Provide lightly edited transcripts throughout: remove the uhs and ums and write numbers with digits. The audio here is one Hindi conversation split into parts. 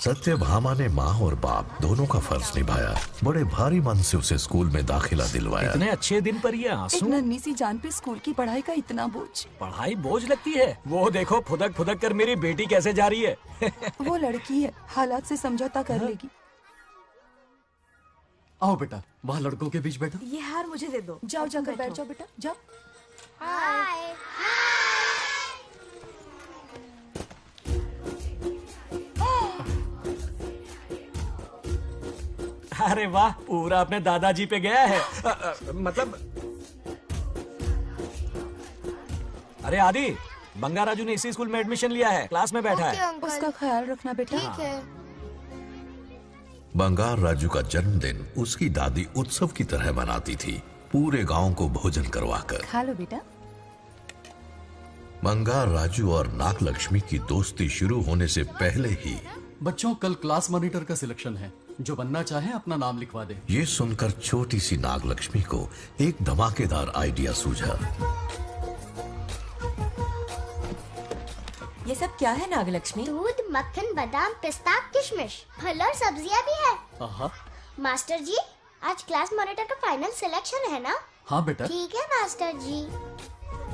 सत्यभामा ने माँ और बाप दोनों का फर्ज निभाया। बड़े भारी मन से उसे स्कूल में दाखिला दिलवाया। इतने अच्छे दिन पर ये आंसू। एक नन्ही सी जान पे स्कूल की पढ़ाई का इतना बोझ। पढ़ाई बोझ लगती है? वो देखो फुदक फुदक कर मेरी बेटी कैसे जा रही है। वो लड़की है, हालात से समझौता कर लेगी। आओ बेटा, वहाँ लड़कों के बीच बैठो। ये हार मुझे दे दो। जाओ जाकर बैठ जाओ बेटा, जाओ। हाय। अरे वाह, पूरा अपने दादाजी पे गया है। मतलब अरे आदि, बंगा राजू ने इसी स्कूल में एडमिशन लिया है, क्लास में बैठा है। उसका ख्याल रखना बेटा। ठीक है। बंगार राजू का जन्मदिन उसकी दादी उत्सव की तरह मनाती थी, पूरे गांव को भोजन करवाकर। खा लो बेटा। बंगार राजू और नागलक्ष्मी की दोस्ती शुरू होने से पहले ही बच्चों, कल क्लास मॉनिटर का सिलेक्शन है। जो बनना चाहे अपना नाम लिखवा दे। ये सुनकर छोटी सी नागलक्ष्मी को एक धमाकेदार आइडिया सूझा। ये सब क्या है नागलक्ष्मी? दूध, मक्खन, बादाम, पिस्ता, किशमिश, फल और सब्जियां भी है। आहा। मास्टर जी, आज क्लास मॉनिटर का फाइनल सिलेक्शन है ना? हाँ बेटा। ठीक है मास्टर जी।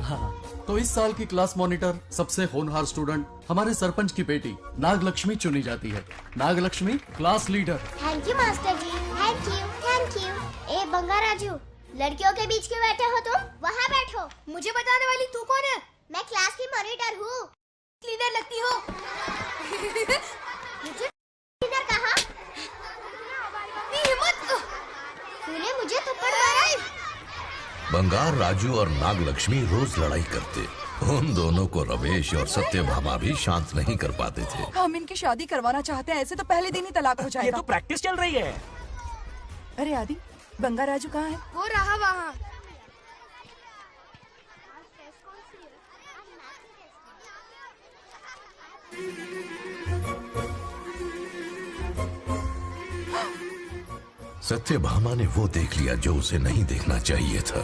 हाँ, तो इस साल की क्लास मॉनिटर सबसे होनहार स्टूडेंट हमारे सरपंच की बेटी नागलक्ष्मी चुनी जाती है। Nagalakshmi class leader. Thank you master ji, thank you thank you. ए बंगा राजू, लड़कियों के बीच क्यों बैठे हो तुम? वहाँ बैठो। मुझे बताने वाली तू कौन है? मैं क्लास की मॉनिटर हूँ। लीडर लगती हो। मुझे लीडर कहा? तूने मुझे थप्पड़ मारा। बंगार राजू और नागलक्ष्मी रोज लड़ाई करते। उन दोनों को रमेश और सत्यभामा भी शांत नहीं कर पाते थे। हम इनकी शादी करवाना चाहते हैं, ऐसे तो पहले दिन ही तलाक हो ये जाएगा। तो प्रैक्टिस चल रही है। अरे आदि, बंगा राजू कहाँ है? वो रहा वहाँ। सत्यभामा ने वो देख लिया जो उसे नहीं देखना चाहिए था।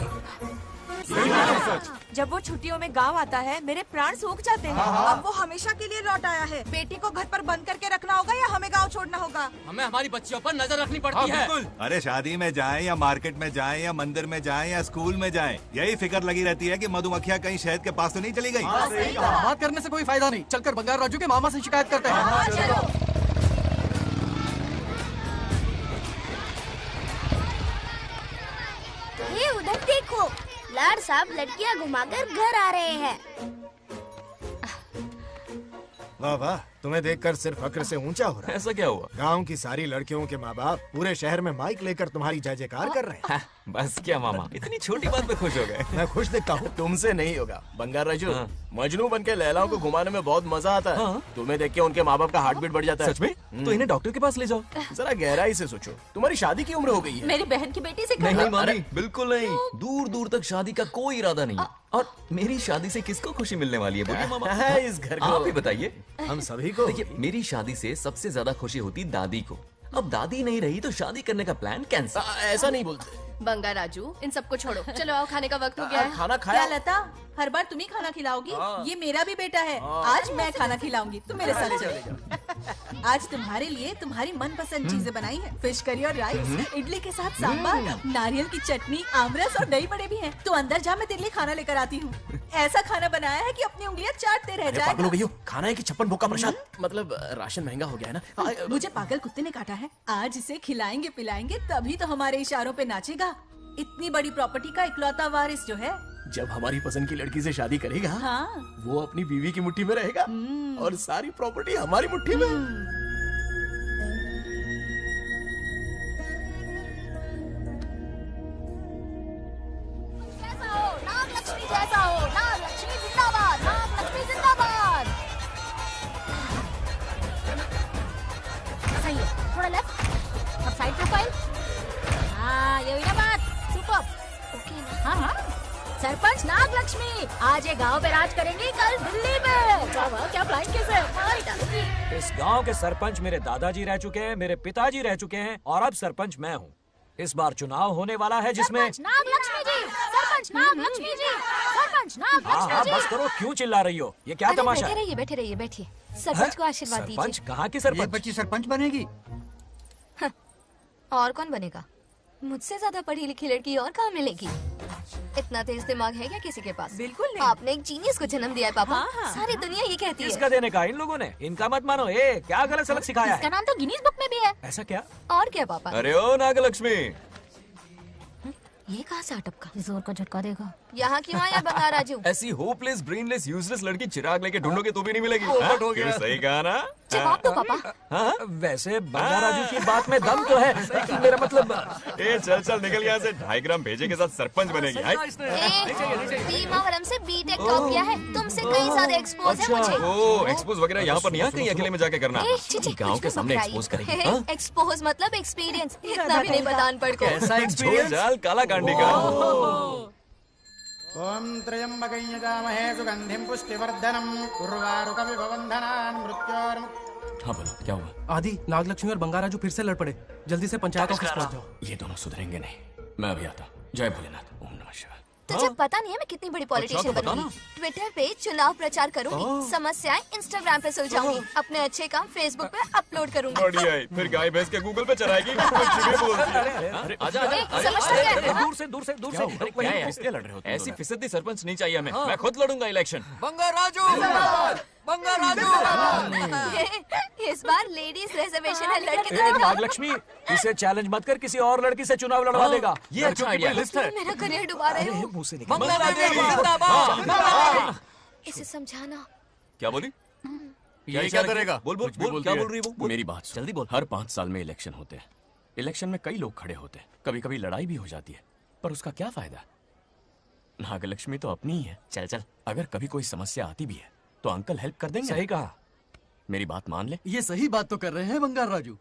जब वो छुट्टियों में गांव आता है मेरे प्राण सूख जाते हैं। अब वो हमेशा के लिए लौट आया है। बेटी को घर पर बंद करके रखना होगा या हमें गांव छोड़ना होगा? हमें हमारी बच्चियों पर नजर रखनी पड़ती है। अरे शादी में जाएं या मार्केट में जाएं या मंदिर में जाएं या स्कूल में जाएं, यही फिक्र लगी रहती है कि मधुमक्खियाँ कहीं शहद के पास तो नहीं चली गई। बात करने से कोई फायदा नहीं। चलकर बंगार राजू के मामा से शिकायत करते हैं। ये उधर देखो, लाड साहब लड़कियां घुमाकर घर आ रहे हैं। वाह वाह, तुम्हें देखकर सिर्फ फक्र से ऊंचा हो रहा है। ऐसा क्या हुआ? गांव की सारी लड़कियों के माँ बाप पूरे शहर में माइक लेकर तुम्हारी जय जयकार कर रहे हैं। बस क्या मामा, इतनी छोटी बात पे खुश हो गए। मैं खुश दिखता हूँ। तुमसे नहीं होगा बंगार राजू। हाँ। मजनू बनके लैलाओं को घुमाने में बहुत मजा आता है। हाँ। तुम्हें देख के उनके माँ बाप का हार्ट बीट बढ़ जाता है। सच में? तो इन्हें डॉक्टर के पास ले जाओ। जरा गहराई से सोचो, तुम्हारी शादी की उम्र हो गई है। मेरी बहन की बेटी से नहीं मामी, बिल्कुल नहीं। दूर दूर तक शादी का कोई इरादा नहीं है। और मेरी शादी से किसको खुशी मिलने वाली है बोलिए मामा? है इस घर को। आप ही बताइए। हम सभी को। देखिए, मेरी शादी से सबसे ज्यादा खुशी होती दादी को। अब दादी नहीं रही तो शादी करने का प्लान कैंसिल। ऐसा नहीं बोलते। बंगा राजू, इन सबको छोड़ो। चलो आओ, खाने का वक्त हो गया है। खाना खाया? क्या लता, हर बार तुम ही खाना खिलाओगी? ये मेरा भी बेटा है। आज मैं खाना खिलाऊंगी, तुम मेरे साथ चलो। आज तुम्हारे लिए तुम्हारी मनपसंद चीजें बनाई है। फिश करी और राइस, इडली के साथ सांभर, नारियल की चटनी, आमरस और दही बड़े भी हैं। तो अंदर जा, मैं तेरे लिए खाना लेकर आती हूँ। ऐसा खाना बनाया है कि अपनी उंगलियां चाटते रह पागल हो जाए। गई हो? खाना है कि 56 भोग का प्रसाद? मतलब राशन महंगा हो गया है ना। मुझे पागल कुत्ते ने काटा है। आज इसे खिलाएंगे पिलाएंगे तभी तो हमारे इशारों पे नाचेगा। इतनी बड़ी प्रॉपर्टी का इकलौता वारिस जो है। जब हमारी पसंद की लड़की से शादी करेगा, हाँ। वो अपनी बीवी की मुट्ठी में रहेगा और सारी प्रॉपर्टी हमारी मुट्ठी में। नागलक्ष्मी जैसा हो, नागलक्ष्मी जिंदाबाद, नागलक्ष्मी जिंदाबाद। सही है, थोड़ा लेफ्ट, अब साइड प्रोफाइल। हाँ, ये हुई ना बात। सुपर। ओके। हाँ हाँ, सरपंच नागलक्ष्मी आज ये गांव पे राज करेंगी, कल दिल्ली में। क्या फ्लाइंग किस है? मार डालूंगी। इस गांव के सरपंच मेरे दादाजी रह चुके हैं, मेरे पिताजी रह चुके हैं और अब सरपंच मैं हूँ। इस बार चुनाव होने वाला है जिसमें नागलक्ष्मी जी, सरपंच नागलक्ष्मी जी, सरपंच सरपंच हाँ नागलक्ष्मी हाँ जी। बस करो, क्यों चिल्ला रही हो? ये क्या अरे तमाशा बैठे है? रहिए, बैठे रहिए, बैठिए। सरपंच को आशीर्वाद सरपंच दीजिए। कहाँ की सरपंच? बच्ची सरपंच बनेगी। और कौन बनेगा? मुझसे ज्यादा पढ़ी लिखी लड़की और कहाँ मिलेगी? इतना तेज दिमाग है क्या किसी के पास? बिल्कुल नहीं। आपने एक जीनियस को जन्म दिया है पापा। हाँ, हाँ। सारी दुनिया ये कहती है। किसका देने का इन लोगों ने? इनका मत मानो। ए क्या गलत सलत सिखाया इसका है? नाम तो गिनीज बुक में भी है। ऐसा क्या? और क्या पापा? अरे ओ नागलक्ष्मी, ये कहाँ से अटप का? जोर का झटका देगा। यहाँ क्यों आया बंगार राजू? ऐसी होपलेस ब्रेनलेस यूजलेस लड़की चिराग लेके ढूंढोगे तो भी नहीं मिलेगी। पोपट हो गया। सही कहा ना? जवाब दो पापा। हाँ? वैसे बंगार राजू की बात में दम तो है, लेकिन मेरा मतलब ए चल चल निकल यहाँ से। 2.5 ग्राम भेजे के साथ सरपंच बनेगी। भीमावरम से बीटेक टॉप किया है। तुमसे कई ज्यादा एक्सपोज है मुझे। ओ एक्सपोज वगैरह यहाँ पर नहीं है, कहीं अकेले में जाके करना। ए, छी, छी, गाँव कुछ के भी सामने मत एक्सपोज कराइए। करेगी। हाँ? एक्सपोज मतलब एक्सपीरियंस। इतना भी नहीं पता अनपढ़ को। झोल झाल काला कांडी का। ओम त्र्यंबकं यजामहे सुगंधिं पुष्टिवर्धनम् उर्वारुकमिव बन्धनान् मृत्योर्मुक्तिः। हाँ बोलो क्या हुआ? आदि, नागलक्ष्मी और बंगाराजू फिर से लड़ पड़े। जल्दी से पंचायत ऑफिस पहुंच जाओ। ये दोनों सुधरेंगे नहीं। मैं अभी आता हूँ। जय भोलेनाथ। ओम नमः शिवाय। तुझे पता नहीं है मैं कितनी बड़ी पॉलिटिशियन तो बता बनूंगी। ट्विटर पे चुनाव प्रचार करूंगी, समस्याएं इंस्टाग्राम पे सुलझाऊंगी, अपने अच्छे काम फेसबुक पे अपलोड करूंगी। बढ़िया है। फिर गाय भैंस के गूगल पे चराएगी। कुछ भी बोलती है। अरे आजा आजा। समझता क्या है? दूर से दूर से दूर से। क्या है? किसके लड़ रहे हो? ऐसी फिसदी सरपंच नहीं चाहिए हमें। मैं खुद लड़ूंगा इलेक्शन। इस बार लेडीज रिजर्वेशन है, लड़के ए, नागलक्ष्मी इसे चैलेंज मत कर, किसी और लड़की से चुनाव लड़वा देगा। ये अच्छा आइडिया है। मेरा करियर डुबा रहे हो। मुंह से निकल। इसे समझाना। क्या बोली? ये क्या करेगा? बोल बोल बोल। क्या बोल रही है वो? मेरी बात सुन। जल्दी बोल। हर 5 साल में इलेक्शन होते हैं। इलेक्शन में कई लोग खड़े होते हैं, कभी कभी लड़ाई भी हो जाती है, पर उसका क्या फायदा? नागलक्ष्मी तो अपनी ही है। चल चल, अगर कभी कोई समस्या आती भी है तो अंकल हेल्प कर देंगे। सही कहा। मेरी बात मान ले। ये सही बात तो कर रहे हैं बंगार राजू।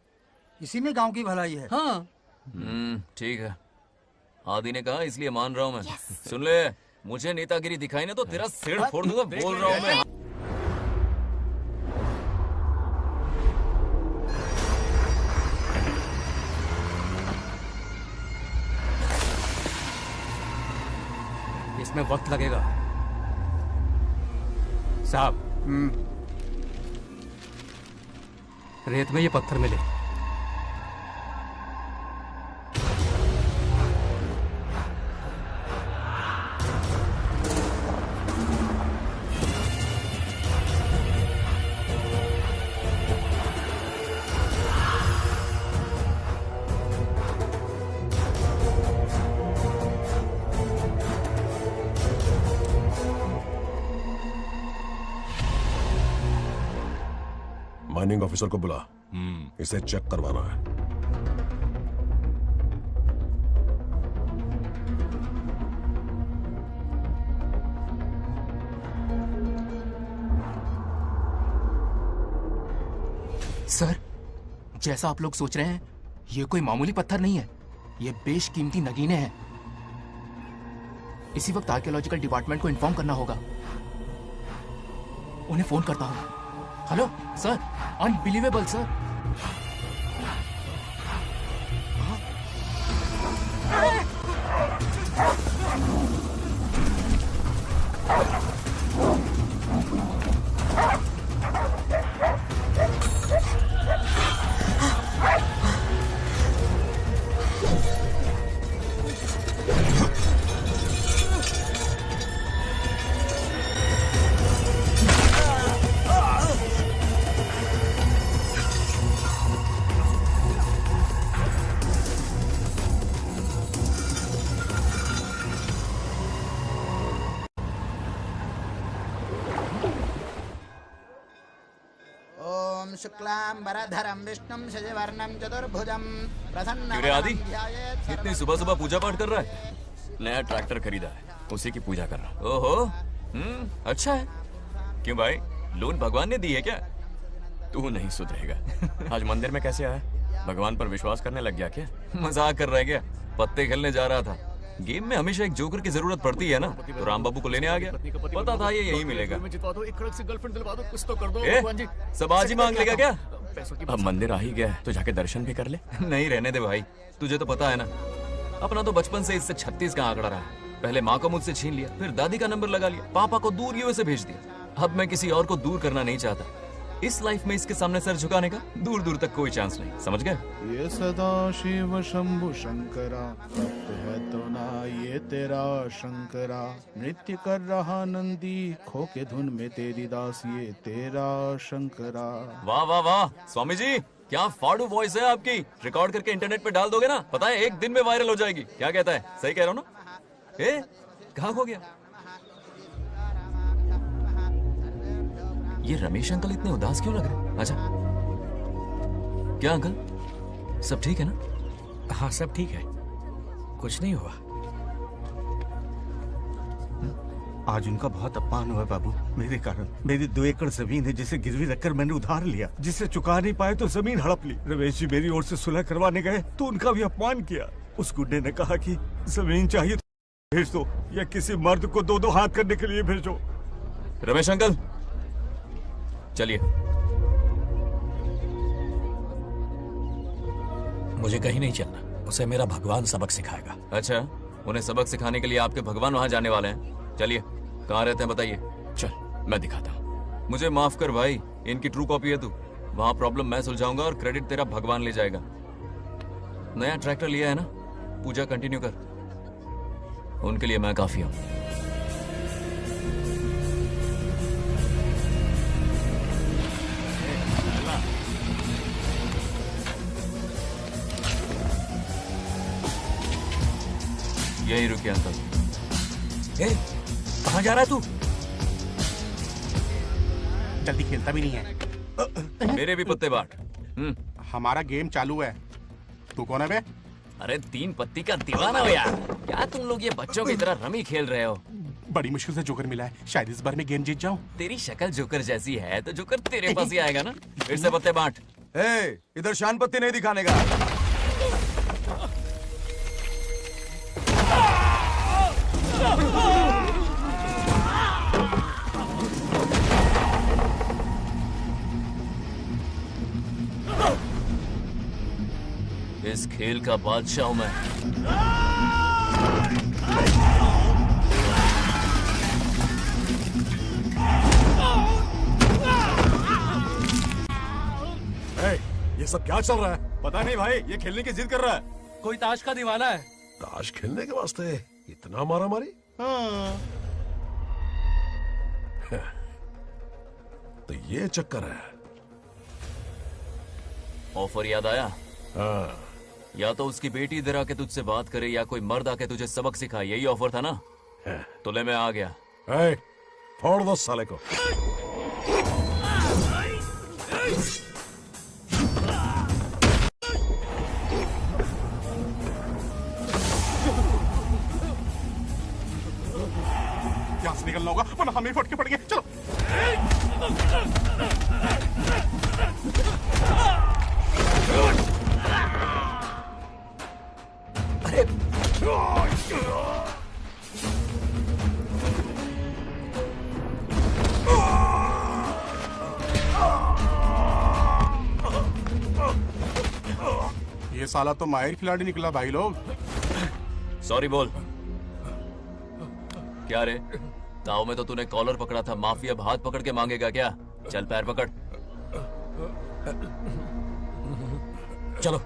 इसी में गांव की भलाई है। हाँ ठीक है। आदि ने कहा इसलिए मान रहा हूँ मैं। सुन ले, मुझे नेतागिरी दिखाई ना तो तेरा सिर फोड़ दूंगा। बोल रहा हूँ मैं। इसमें वक्त लगेगा साहब। रेत में ये पत्थर मिले। माइनिंग ऑफिसर को बुला। इसे चेक करवाना है। सर, जैसा आप लोग सोच रहे हैं, ये कोई मामूली पत्थर नहीं है। ये बेशकीमती नगीने हैं। इसी वक्त आर्कियोलॉजिकल डिपार्टमेंट को इन्फॉर्म करना होगा। उन्हें फोन करता हूँ। Hello sir, unbelievable sir. ओम शुक्लांबरधरं विष्णुं शशिवर्णं चतुर्भुजं क्यों आदि प्रसन्नं इतनी सुबह सुबह पूजा पाठ कर रहा है? नया ट्रैक्टर खरीदा है, उसी की पूजा कर रहा हूँ। ओहो, अच्छा है। क्यों भाई, लोन भगवान ने दी है क्या? तू नहीं सुधरेगा। आज मंदिर में कैसे आया? भगवान पर विश्वास करने लग गया क्या? मजाक कर रहा है क्या? पत्ते खेलने जा रहा था। गेम में हमेशा एक जोकर की जरूरत पड़ती है ना, तो राम बाबू को लेने आ गया। पता था ये यही मिलेगा। सब आज ही मांग लेगा क्या? अब मंदिर आ ही गया है तो जाके दर्शन भी कर ले। नहीं रहने दे भाई, तुझे तो पता है ना, अपना तो बचपन से इससे 36 का आंकड़ा रहा है। पहले माँ को मुझसे छीन लिया, फिर दादी का नंबर लगा लिया, पापा को दूर यूएसए भेज दिया। अब मैं किसी और को दूर करना नहीं चाहता। इस लाइफ में इसके सामने सर झुकाने का दूर दूर तक कोई चांस नहीं, समझ गए? ये सदा शिव शंभु शंकरा, तप्त है तो ना ये तेरा शंकरा। नृत्य कर रहा नंदी, खो के धुन में तेरी दास, ये तेरा शंकरा। वाह वाह वाह स्वामी जी, क्या फाड़ू वॉइस है आपकी। रिकॉर्ड करके इंटरनेट पे डाल दोगे ना, पता है 1 दिन में वायरल हो जाएगी। क्या कहता है, सही कह रहा हूँ ना? ए, कहाँ खो गया? ये रमेश अंकल इतने उदास क्यों लग रहे? अच्छा, क्या अंकल सब ठीक है ना? हाँ सब ठीक है, कुछ नहीं हुआ। आज उनका बहुत अपमान हुआ बाबू, मेरे कारण। मेरी 2 एकड़ जमीन है जिसे गिरवी रखकर मैंने उधार लिया, जिसे चुका नहीं पाए तो जमीन हड़प ली। रमेश जी मेरी ओर से सुलह करवाने गए तो उनका भी अपमान किया। उस गुड्डे ने कहा कि जमीन चाहिए तो भेज दो या किसी मर्द को 2-2 हाथ करने के लिए भेजो। रमेश अंकल चलिए। मुझे कहीं नहीं चलना, उसे मेरा भगवान सबक सिखाएगा। अच्छा, उन्हें सबक सिखाने के लिए आपके भगवान वहां जाने वाले हैं। चलिए, कहाँ रहते हैं बताइए। चल मैं दिखाता हूँ। मुझे माफ कर भाई, इनकी ट्रू कॉपी है तू। वहां प्रॉब्लम मैं सुलझाऊंगा और क्रेडिट तेरा भगवान ले जाएगा। नया ट्रैक्टर लिया है ना, पूजा कंटिन्यू कर, उनके लिए मैं काफी हूँ। यही रुकिए अंकल। ए, कहाँ जा रहा है तू? जल्दी खेलता भी नहीं है। मेरे भी पत्ते बांट। हमारा गेम चालू है। तू कौन है बे? अरे 3 पत्ती का दीवाना हो यार। क्या तुम लोग ये बच्चों की तरह रमी खेल रहे हो? बड़ी मुश्किल से जोकर मिला है, शायद इस बार में गेम जीत जाऊं। तेरी शक्ल जोकर जैसी है तो जोकर तेरे पास ही आएगा ना। फिर से पत्ते बांट। इधर शान पत्ती नहीं दिखाने का। इस खेल का बादशाह हूं मैं। ये सब क्या चल रहा है? पता नहीं भाई, ये खेलने की जिद कर रहा है। कोई ताश का दीवाना है। ताश खेलने के वास्ते इतना मारा मारी? तो ये चक्कर है। ऑफर याद आया? हाँ। या तो उसकी बेटी इधर आके तुझसे बात करे या कोई मर्द आके तुझे सबक सिखाए, यही ऑफर था ना? तो ले मैं आ गया। फोड़ दो साले को। यहाँ से निकलना होगा वरना हमें फटके पड़ेंगे। चलो। अरे ये साला तो माहिर खिलाड़ी निकला भाई लोग। सॉरी बोल। क्या रे, ताऊ में तो तूने कॉलर पकड़ा था, माफी अब हाथ पकड़ के मांगेगा क्या? चल पैर पकड़। चलो,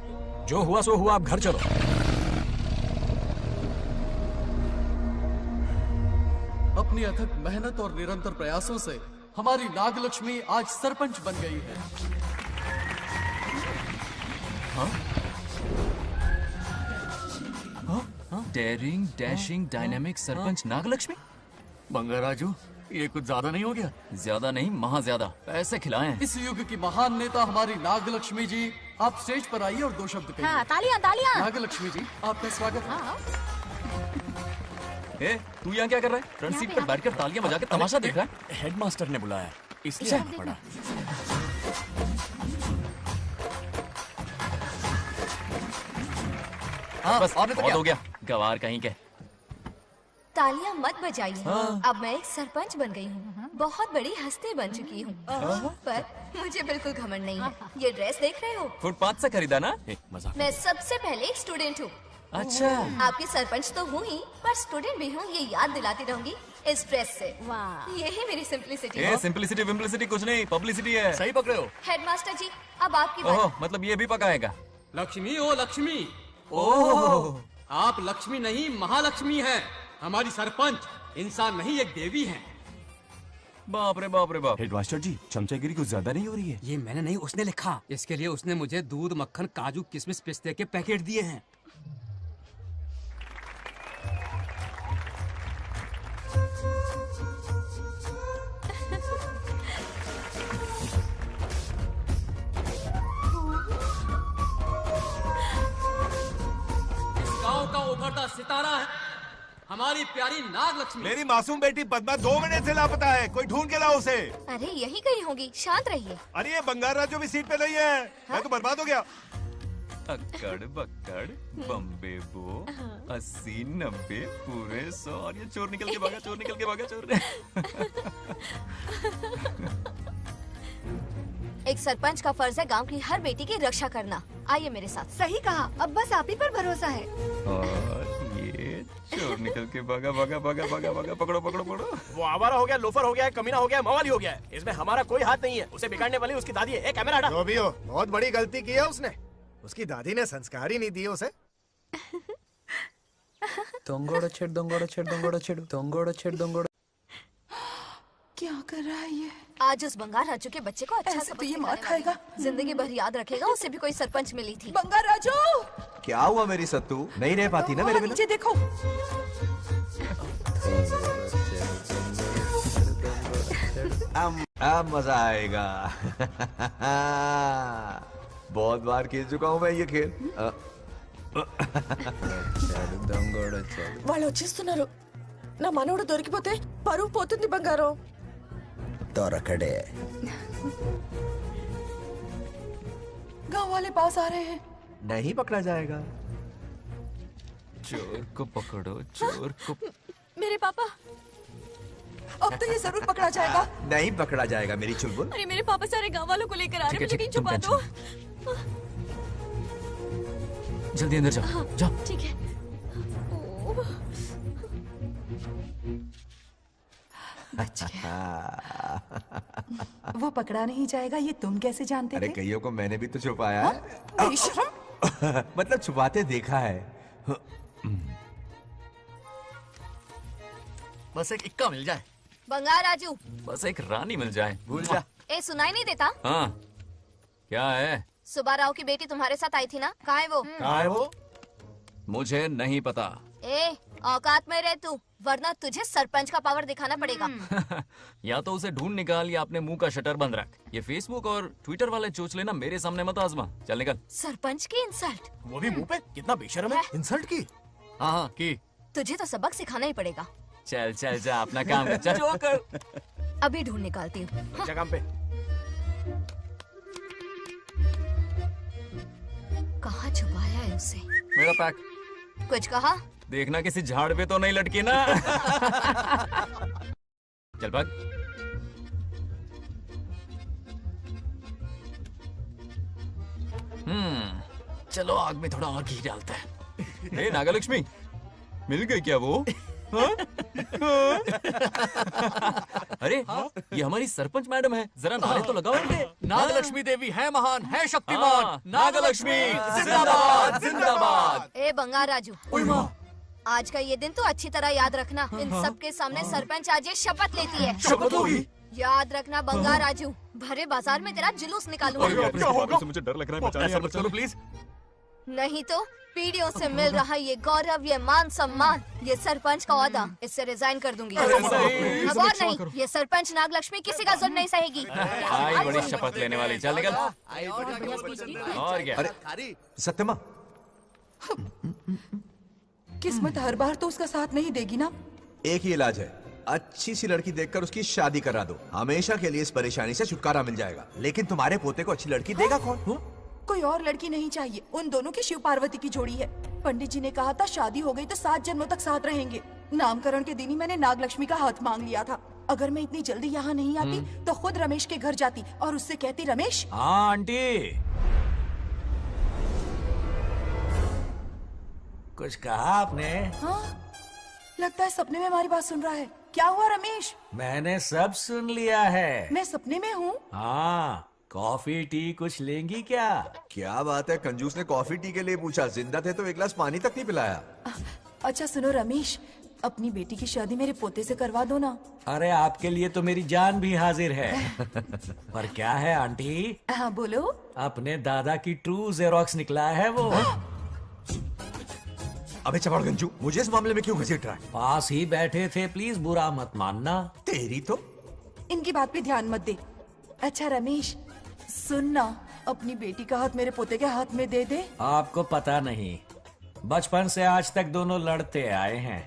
जो हुआ सो हुआ, आप घर चलो। अपनी अथक मेहनत और निरंतर प्रयासों से हमारी नागलक्ष्मी आज सरपंच बन गई है। Daring dashing dynamic sarpanch Nagalakshmi. Bangaraju, ये कुछ ज्यादा नहीं हो गया? ज्यादा नहीं, महा ज्यादा। पैसे खिलाएं। इस युग की महान नेता हमारी नागलक्ष्मी जी, आप स्टेज पर आइए और 2 शब्द कहिए। हाँ, तालियां तालियां। नागलक्ष्मी जी, आपका स्वागत है। ए, तू यहाँ क्या कर रहा है? फ्रंट सीट पर बैठकर तालियां बजा के तमाशा देख रहा है? हेडमास्टर ने बुलाया, इसलिए आना पड़ा। बस बहुत हो गया, गवार कहीं के। तालियां मत बजाइए। अब मैं एक सरपंच बन गई हूँ, बहुत बड़ी हस्ती बन चुकी हूँ। पर मुझे बिल्कुल घमंड नहीं है। ये ड्रेस देख रहे हो? फुटपाथ से खरीदा ना? मजाक। मैं सबसे पहले एक स्टूडेंट हूँ। अच्छा। आपकी सरपंच तो हूँ ही, पर स्टूडेंट भी हूँ, ये याद दिलाती रहूंगी इस ड्रेस से। वाह, यही मेरी सिंपलिसिटी ए है। सिंपलिसिटी विम्पलिसिटी कुछ नहीं, पब्लिसिटी है। सही पकड़े हो। हेडमास्टर जी, अब आपकी बारी। ओह, मतलब ये भी पकाएगा। लक्ष्मी ओ लक्ष्मी, ओह, आप लक्ष्मी नहीं महालक्ष्मी हैं। हमारी सरपंच इंसान नहीं एक देवी हैं। बाप रे बाप रे बाप। हेडमास्टर जी, चमचागिरी कुछ ज्यादा नहीं हो रही है? ये मैंने नहीं, उसने लिखा। इसके लिए उसने मुझे दूध, मक्खन, काजू, किशमिश, पिस्ते के पैकेट दिए हैं। इस गांव का उभरता सितारा है हमारी प्यारी नाग लक्ष्मी। मेरी मासूम बेटी पद्मा 2 महीने से लापता है, कोई ढूंढ के लाओ उसे। अरे यही कहीं होगी, शांत रहिए। अरे ये बंगार राजू भी सीट पे नहीं है, मैं तो बर्बाद हो गया। अक्कड़ बक्कड़ बम्बे बो 80 90 पूरे 100 और ये चोर निकल के भागा, चोर निकल के भागा, चोर। एक सरपंच का फर्ज है गांव की हर बेटी की रक्षा करना। आइए मेरे साथ। सही कहा, अब बस आप ही पर भरोसा है। और ये चोर निकल के भागा भागा भागा भागा भागा, पकड़ो पकड़ो पकड़ो। वो आवारा हो गया, लोफर हो गया, कमीना हो गया, मवाली हो गया। इसमें हमारा कोई हाथ नहीं है। उसे बिगाड़ने वाली उसकी दादी है। कैमरा हटा। जो भी हो, बहुत बड़ी गलती की है उसने। उसकी दादी ने संस्कार ही नहीं दिए उसे। दंगोड़ा छेड़ दंगोड़ा छेड़ दंगोड़ा छेड़ दंगोड़ा छेड़ दंगोड़ा। क्या कर रहा है ये? आज उस बंगार राजू के बच्चे को अच्छा ऐसे तो ये मार खाएगा। जिंदगी भर याद रखेगा, उसे भी कोई सरपंच मिली थी। बंगार राजू, क्या हुआ मेरी सत्तू? नहीं रह पाती ना मेरे बिना? नीचे देखो। अब मजा आएगा। बहुत बार खेल चुका हूँ मैं ये खेल। వాళ్ళు వచ్చేస్తున్నారు. నా మనవడు దొరికిపోతే పరువు పోతుంది బంగారం. दौरकड़े गांव वाले पास आ रहे हैं। नहीं पकड़ा जाएगा। चोर को पकड़ो, चोर को। मेरे पापा, अब तो ये जरूर पकड़ा जाएगा। नहीं पकड़ा जाएगा मेरी चुलबुल। अरे मेरे पापा सारे गांव वालों को लेकर आ रहे हैं, मुझे कहीं छुपा दो। जल्दी अंदर जाओ, जाओ। ठीक है। वो पकड़ा नहीं जाएगा, ये तुम कैसे जानते अरे थे? कईयों को मैंने भी तो छुपाया है। बेशरम। मतलब छुपाते देखा है। बस एक इक्का मिल जाए। बंगार राजू, बस एक रानी मिल जाए। भूल जा। ए सुनाई नहीं देता? हाँ, क्या है? सुबह राव की बेटी तुम्हारे साथ आई थी ना, कहाँ है वो? कहाँ है वो? मुझे नहीं पता। ए औकात में रह तू, वरना तुझे सरपंच का पावर दिखाना पड़ेगा। या तो उसे ढूंढ निकाल या अपने मुंह का शटर बंद रख। ये फेसबुक और ट्विटर वाले चोच लेना मेरे सामने मत आजमा। चल निकल। सरपंच की इंसल्ट? वो भी मुंह पे? कितना बेशर्म है। इंसल्ट की? हाँ हाँ की। तुझे तो सबक सिखाना ही पड़ेगा। चल चल जा, अपना काम कर। चल जो कर। अभी ढूंढ निकालती हूँ। अच्छा काम पे। कहाँ छुपाया है उसे? मेरा पैक। कुछ कहा? देखना किसी झाड़ पे तो नहीं लटकी ना। चल भाग। चलो आग में थोड़ा और घी डालते हैं। हे नागलक्ष्मी, मिल गई क्या वो? हाँ? अरे ये हमारी सरपंच मैडम है, जरा नारे तो लगाओ इनके। नागलक्ष्मी देवी है महान, है शक्तिमान। नागलक्ष्मी जिंदाबाद जिंदाबाद। ए बंगार राजू, आज का ये दिन तो अच्छी तरह याद रखना। इन सब के सामने सरपंच आज ये शपथ लेती है। शपथ होगी? याद रखना बंगार राजू, भरे बाजार में तेरा जुलूस निकालूंगा। क्या होगा? मुझे डर लग रहा है, बचाने यार, चलो प्लीज। नहीं तो पीढ़ियों से मिल रहा ये गौरव, ये मान सम्मान, ये सरपंच का ओहदा, इससे रिजाइन कर दूंगी। अब और नहीं, ये सरपंच नागलक्ष्मी किसी का जुल्म नहीं सहेगी। आई बड़ी शपथ लेने वाली। चल निकल। और क्या? अरे सत्यमा, किस्मत हर बार तो उसका साथ नहीं देगी ना। एक ही इलाज है, अच्छी सी लड़की देखकर उसकी शादी करा दो। हमेशा के लिए इस परेशानी से छुटकारा मिल जाएगा। लेकिन तुम्हारे पोते को अच्छी लड़की देगा कौन? कोई और लड़की नहीं चाहिए, उन दोनों की शिव पार्वती की जोड़ी है। पंडित जी ने कहा था शादी हो गई तो 7 जन्मों तक साथ रहेंगे। नामकरण के दिन ही मैंने नागलक्ष्मी का हाथ मांग लिया था। अगर मैं इतनी जल्दी यहाँ नहीं आती तो खुद रमेश के घर जाती और उससे कहती, रमेश। हाँ आंटी, कुछ कहा आपने? हाँ? लगता है सपने में हमारी बात सुन रहा है। क्या हुआ रमेश? मैंने सब सुन लिया है। मैं सपने में हूँ? हाँ, कॉफी टी कुछ लेंगी क्या? क्या बात है, कंजूस ने कॉफी टी के लिए पूछा, जिंदा थे तो एक गिलास पानी तक नहीं पिलाया। अच्छा सुनो रमेश, अपनी बेटी की शादी मेरे पोते से करवा दो ना। अरे आपके लिए तो मेरी जान भी हाजिर है। पर क्या है आंटी? हाँ बोलो। अपने दादा की ट्रू जेरोक्स निकला है वो। अबे चपड़ गंजू, मुझे इस मामले में क्यों घसीट रहा है? पास ही बैठे थे, प्लीज बुरा मत मानना। तेरी तो इनकी बात पे ध्यान मत दे। अच्छा रमेश सुन ना, अपनी बेटी का हाथ मेरे पोते के हाथ में दे दे। आपको पता नहीं, बचपन से आज तक दोनों लड़ते आए हैं।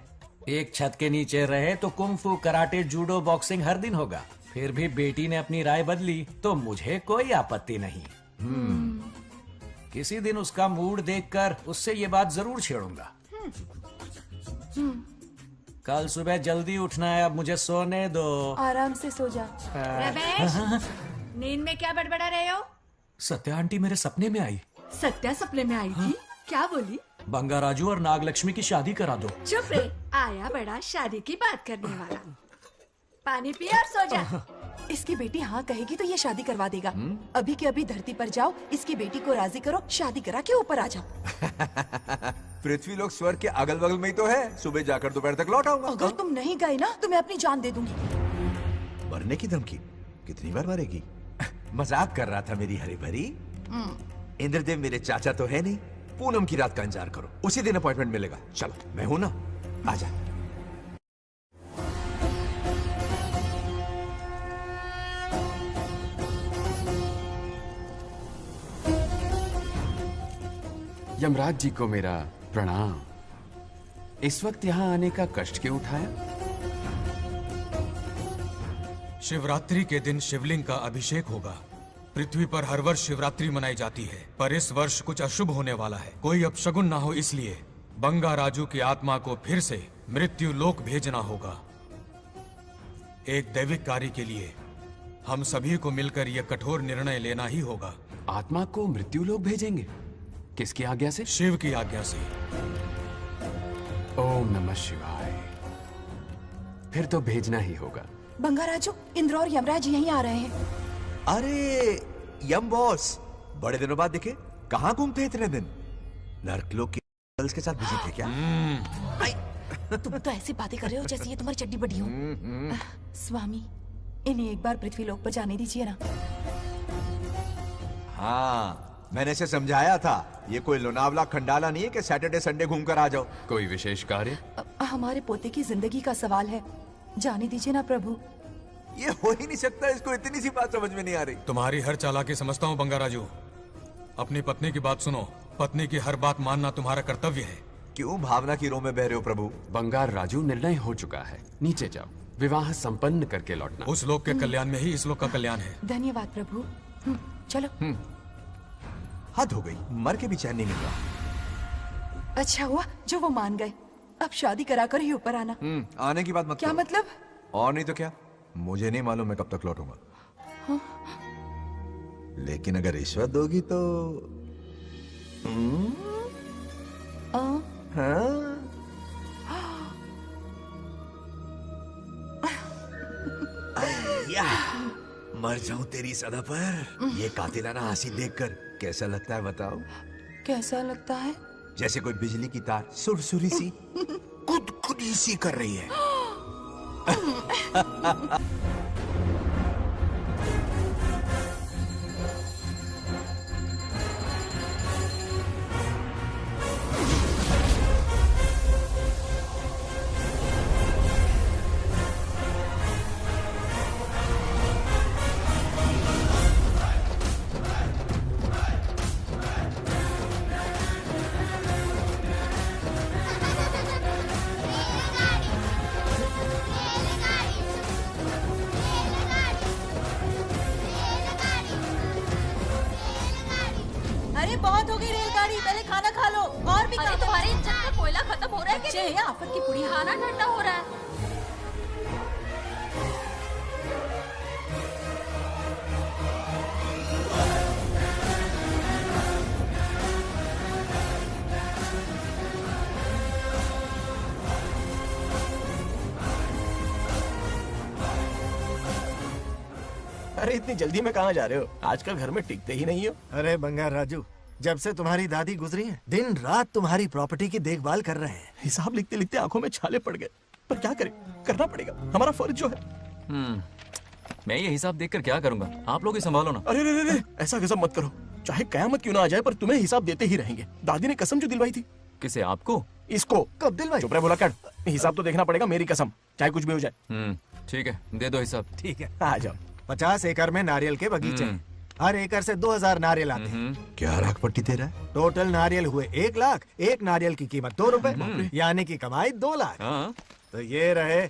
एक छत के नीचे रहे तो कुंफू, कराटे, जूडो, बॉक्सिंग हर दिन होगा। फिर भी बेटी ने अपनी राय बदली तो मुझे कोई आपत्ति नहीं। किसी दिन उसका मूड देखकर उससे ये बात जरूर छेड़ूंगा। कल सुबह जल्दी उठना है, अब मुझे सोने दो। आराम से सो जा। रमेश, नींद में क्या बड़बड़ा रहे हो? सत्या आंटी मेरे सपने में आई। सत्या सपने में आई थी? क्या बोली? बंगा राजू और नागलक्ष्मी की शादी करा दो। चुप रे, आया बड़ा शादी की बात करने वाला। पानी पिया और सो जा। इसकी बेटी हाँ कहेगी तो ये शादी करवा देगा। अभी के अभी धरती पर जाओ, इसकी बेटी को राजी करो, शादी करा के ऊपर आ जाओ। पृथ्वी लोग स्वर्ग के अगल बगल में ही तो है, सुबह जाकर दोपहर तक लौट आऊंगा। अगर तुम नहीं गए ना तो मैं अपनी जान दे दूंगी। मरने की धमकी? कितनी बार मरेगी? मजाक कर रहा था मेरी हरी भरी। इंद्रदेव मेरे चाचा तो है नहीं। पूनम की रात का इंतजार करो, उसी दिन अपॉइंटमेंट मिलेगा। चलो मैं हूं ना, आजा। यमराज जी को मेरा प्रणाम। इस वक्त यहाँ आने का कष्ट क्यों उठाया? शिवरात्रि के दिन शिवलिंग का अभिषेक होगा। पृथ्वी पर हर वर्ष शिवरात्रि मनाई जाती है, पर इस वर्ष कुछ अशुभ होने वाला है। कोई अपशगुन ना हो, इसलिए बंगा राजू की आत्मा को फिर से मृत्यु लोक भेजना होगा। एक दैविक कार्य के लिए हम सभी को मिलकर यह कठोर निर्णय लेना ही होगा। आत्मा को मृत्यु लोक भेजेंगे? किसकी आज्ञा से? शिव की आज्ञा से। ओम नमः शिवाय। फिर तो भेजना ही होगा। बंगा राजू, इंद्र और यमराज यहीं आ रहे हैं। अरे यम बॉस, बड़े दिनों बाद दिखे। कहाँ घूमते हैं इतने दिन? नर्कलोक के गर्ल्स के साथ बिजी थे क्या? तुम तो ऐसी बातें कर रहे हो जैसे ये तुम्हारी चड्डी बड़ी हो। स्वामी, इन्हें एक बार पृथ्वी लोक पर जाने दीजिए ना। हाँ, मैंने इसे समझाया था, ये कोई लोनावला खंडाला नहीं है कि सैटरडे संडे घूम कर आ जाओ। कोई विशेष कार्य? हमारे पोते की जिंदगी का सवाल है, जाने दीजिए ना प्रभु। ये हो ही नहीं सकता, इसको इतनी सी बात समझ में नहीं आ रही। तुम्हारी हर चालाकी समझता हूँ बंगा राजू। अपनी पत्नी की बात सुनो, पत्नी की हर बात मानना तुम्हारा कर्तव्य है। क्यों भावना की रो में बह रहे हो प्रभु? बंगार राजू, निर्णय हो चुका है, नीचे जाओ, विवाह संपन्न करके लौटना। उस लोक के कल्याण में ही इस लोक का कल्याण है। धन्यवाद प्रभु। चलो। हद हो गई, मर के भी चैन नहीं मिल रहा। अच्छा हुआ जो वो मान गए, अब शादी कराकर ही ऊपर आना। आने की बात मत क्या करो। मतलब? और नहीं तो क्या, मुझे नहीं मालूम मैं कब तक लौटूंगा। हाँ? लेकिन अगर रिश्वत दोगी तो हाँ? या, मर जाऊं तेरी सदा पर। ये कातिलाना हंसी देखकर कैसा लगता है बताओ? कैसा लगता है? जैसे कोई बिजली की तार सुरसुरी सी खुद सी कर रही है। अरे बहुत हो गई रेलगाड़ी, पहले खाना खा लो। और भी अरे तुम्हारे इंजन का कोयला खत्म हो रहा है बच्चे हैं, आफत की पुड़ी। खाना ठंडा हो रहा है। अरे इतनी जल्दी में कहाँ जा रहे हो? आजकल घर में टिकते ही नहीं हो। अरे बंगार राजू, जब से तुम्हारी दादी गुजरी है दिन रात तुम्हारी प्रॉपर्टी की देखभाल कर रहे हैं। हिसाब लिखते लिखते आंखों में छाले पड़ गए, पर क्या करें, करना पड़ेगा, हमारा फर्ज जो है। मैं ये हिसाब देखकर क्या करूंगा? आप लोग ही संभालो ना। अरे रे रे, ऐसा गजब मत करो, चाहे कयामत क्यों ना आ जाए पर तुम्हें हिसाब देते ही रहेंगे। दादी ने कसम जो दिलवाई थी। किसे? आपको? इसको। कब दिलवाई? चुप रहे बोला कर, हिसाब तो देखना पड़ेगा, मेरी कसम, चाहे कुछ भी हो जाए। ठीक है, दे दो हिसाब। ठीक है, आ जाओ। 50 एकड़ में नारियल के बगीचे, हर एकड़ से 2000 नारियल आते हैं। क्या राख पट्टी दे रहा है? टोटल नारियल हुए 1 लाख, एक नारियल की कीमत 2 रुपए, यानी कि कमाई 2 लाख। तो ये रहे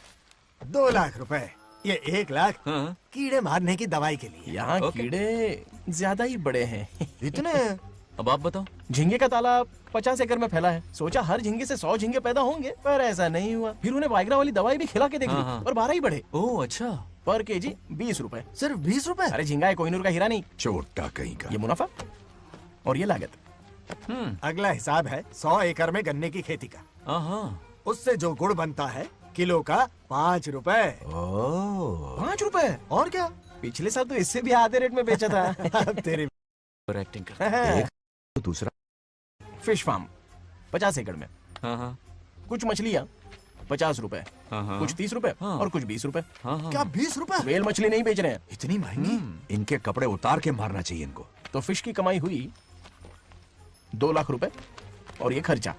2 लाख रुपए। ये 1 लाख कीड़े मारने की दवाई के लिए। यहाँ कीड़े ज्यादा ही बड़े हैं। इतने? अब आप बताओ। झींगे का तालाब 50 एकड़ में फैला है, सोचा हर झींगे से 100 झींगे पैदा होंगे, पर ऐसा नहीं हुआ। फिर उन्हें वाइग्रा वाली दवाई भी खिला के देख ली और 12 ही बढ़े। ओह अच्छा। पर केजी 20 रुपए। सिर्फ 20 रुपए? अरे झींगा है, कोहिनूर का हीरा नहीं। छोटा कहीं का। ये मुनाफा और ये लागत। अगला हिसाब है 100 एकड़ में गन्ने की खेती का। उससे जो गुड़ बनता है किलो का 5 रुपए। 5 रुपए? और क्या, पिछले साल तो इससे भी आधे रेट में बेचा था। तेरी एक्टिंग करता है। तो दूसरा फिश फार्म 50 एकड़ में। कुछ मछलियाँ 50 रुपए, कुछ 30 रुपए और कुछ 20 रुपए। क्या 20 रुपए? वेल मछली नहीं बेच रहे हैं। इतनी महंगी? इनके कपड़े उतार के मारना चाहिए इनको। तो फिश की कमाई हुई 2 लाख रुपए और ये खर्चा।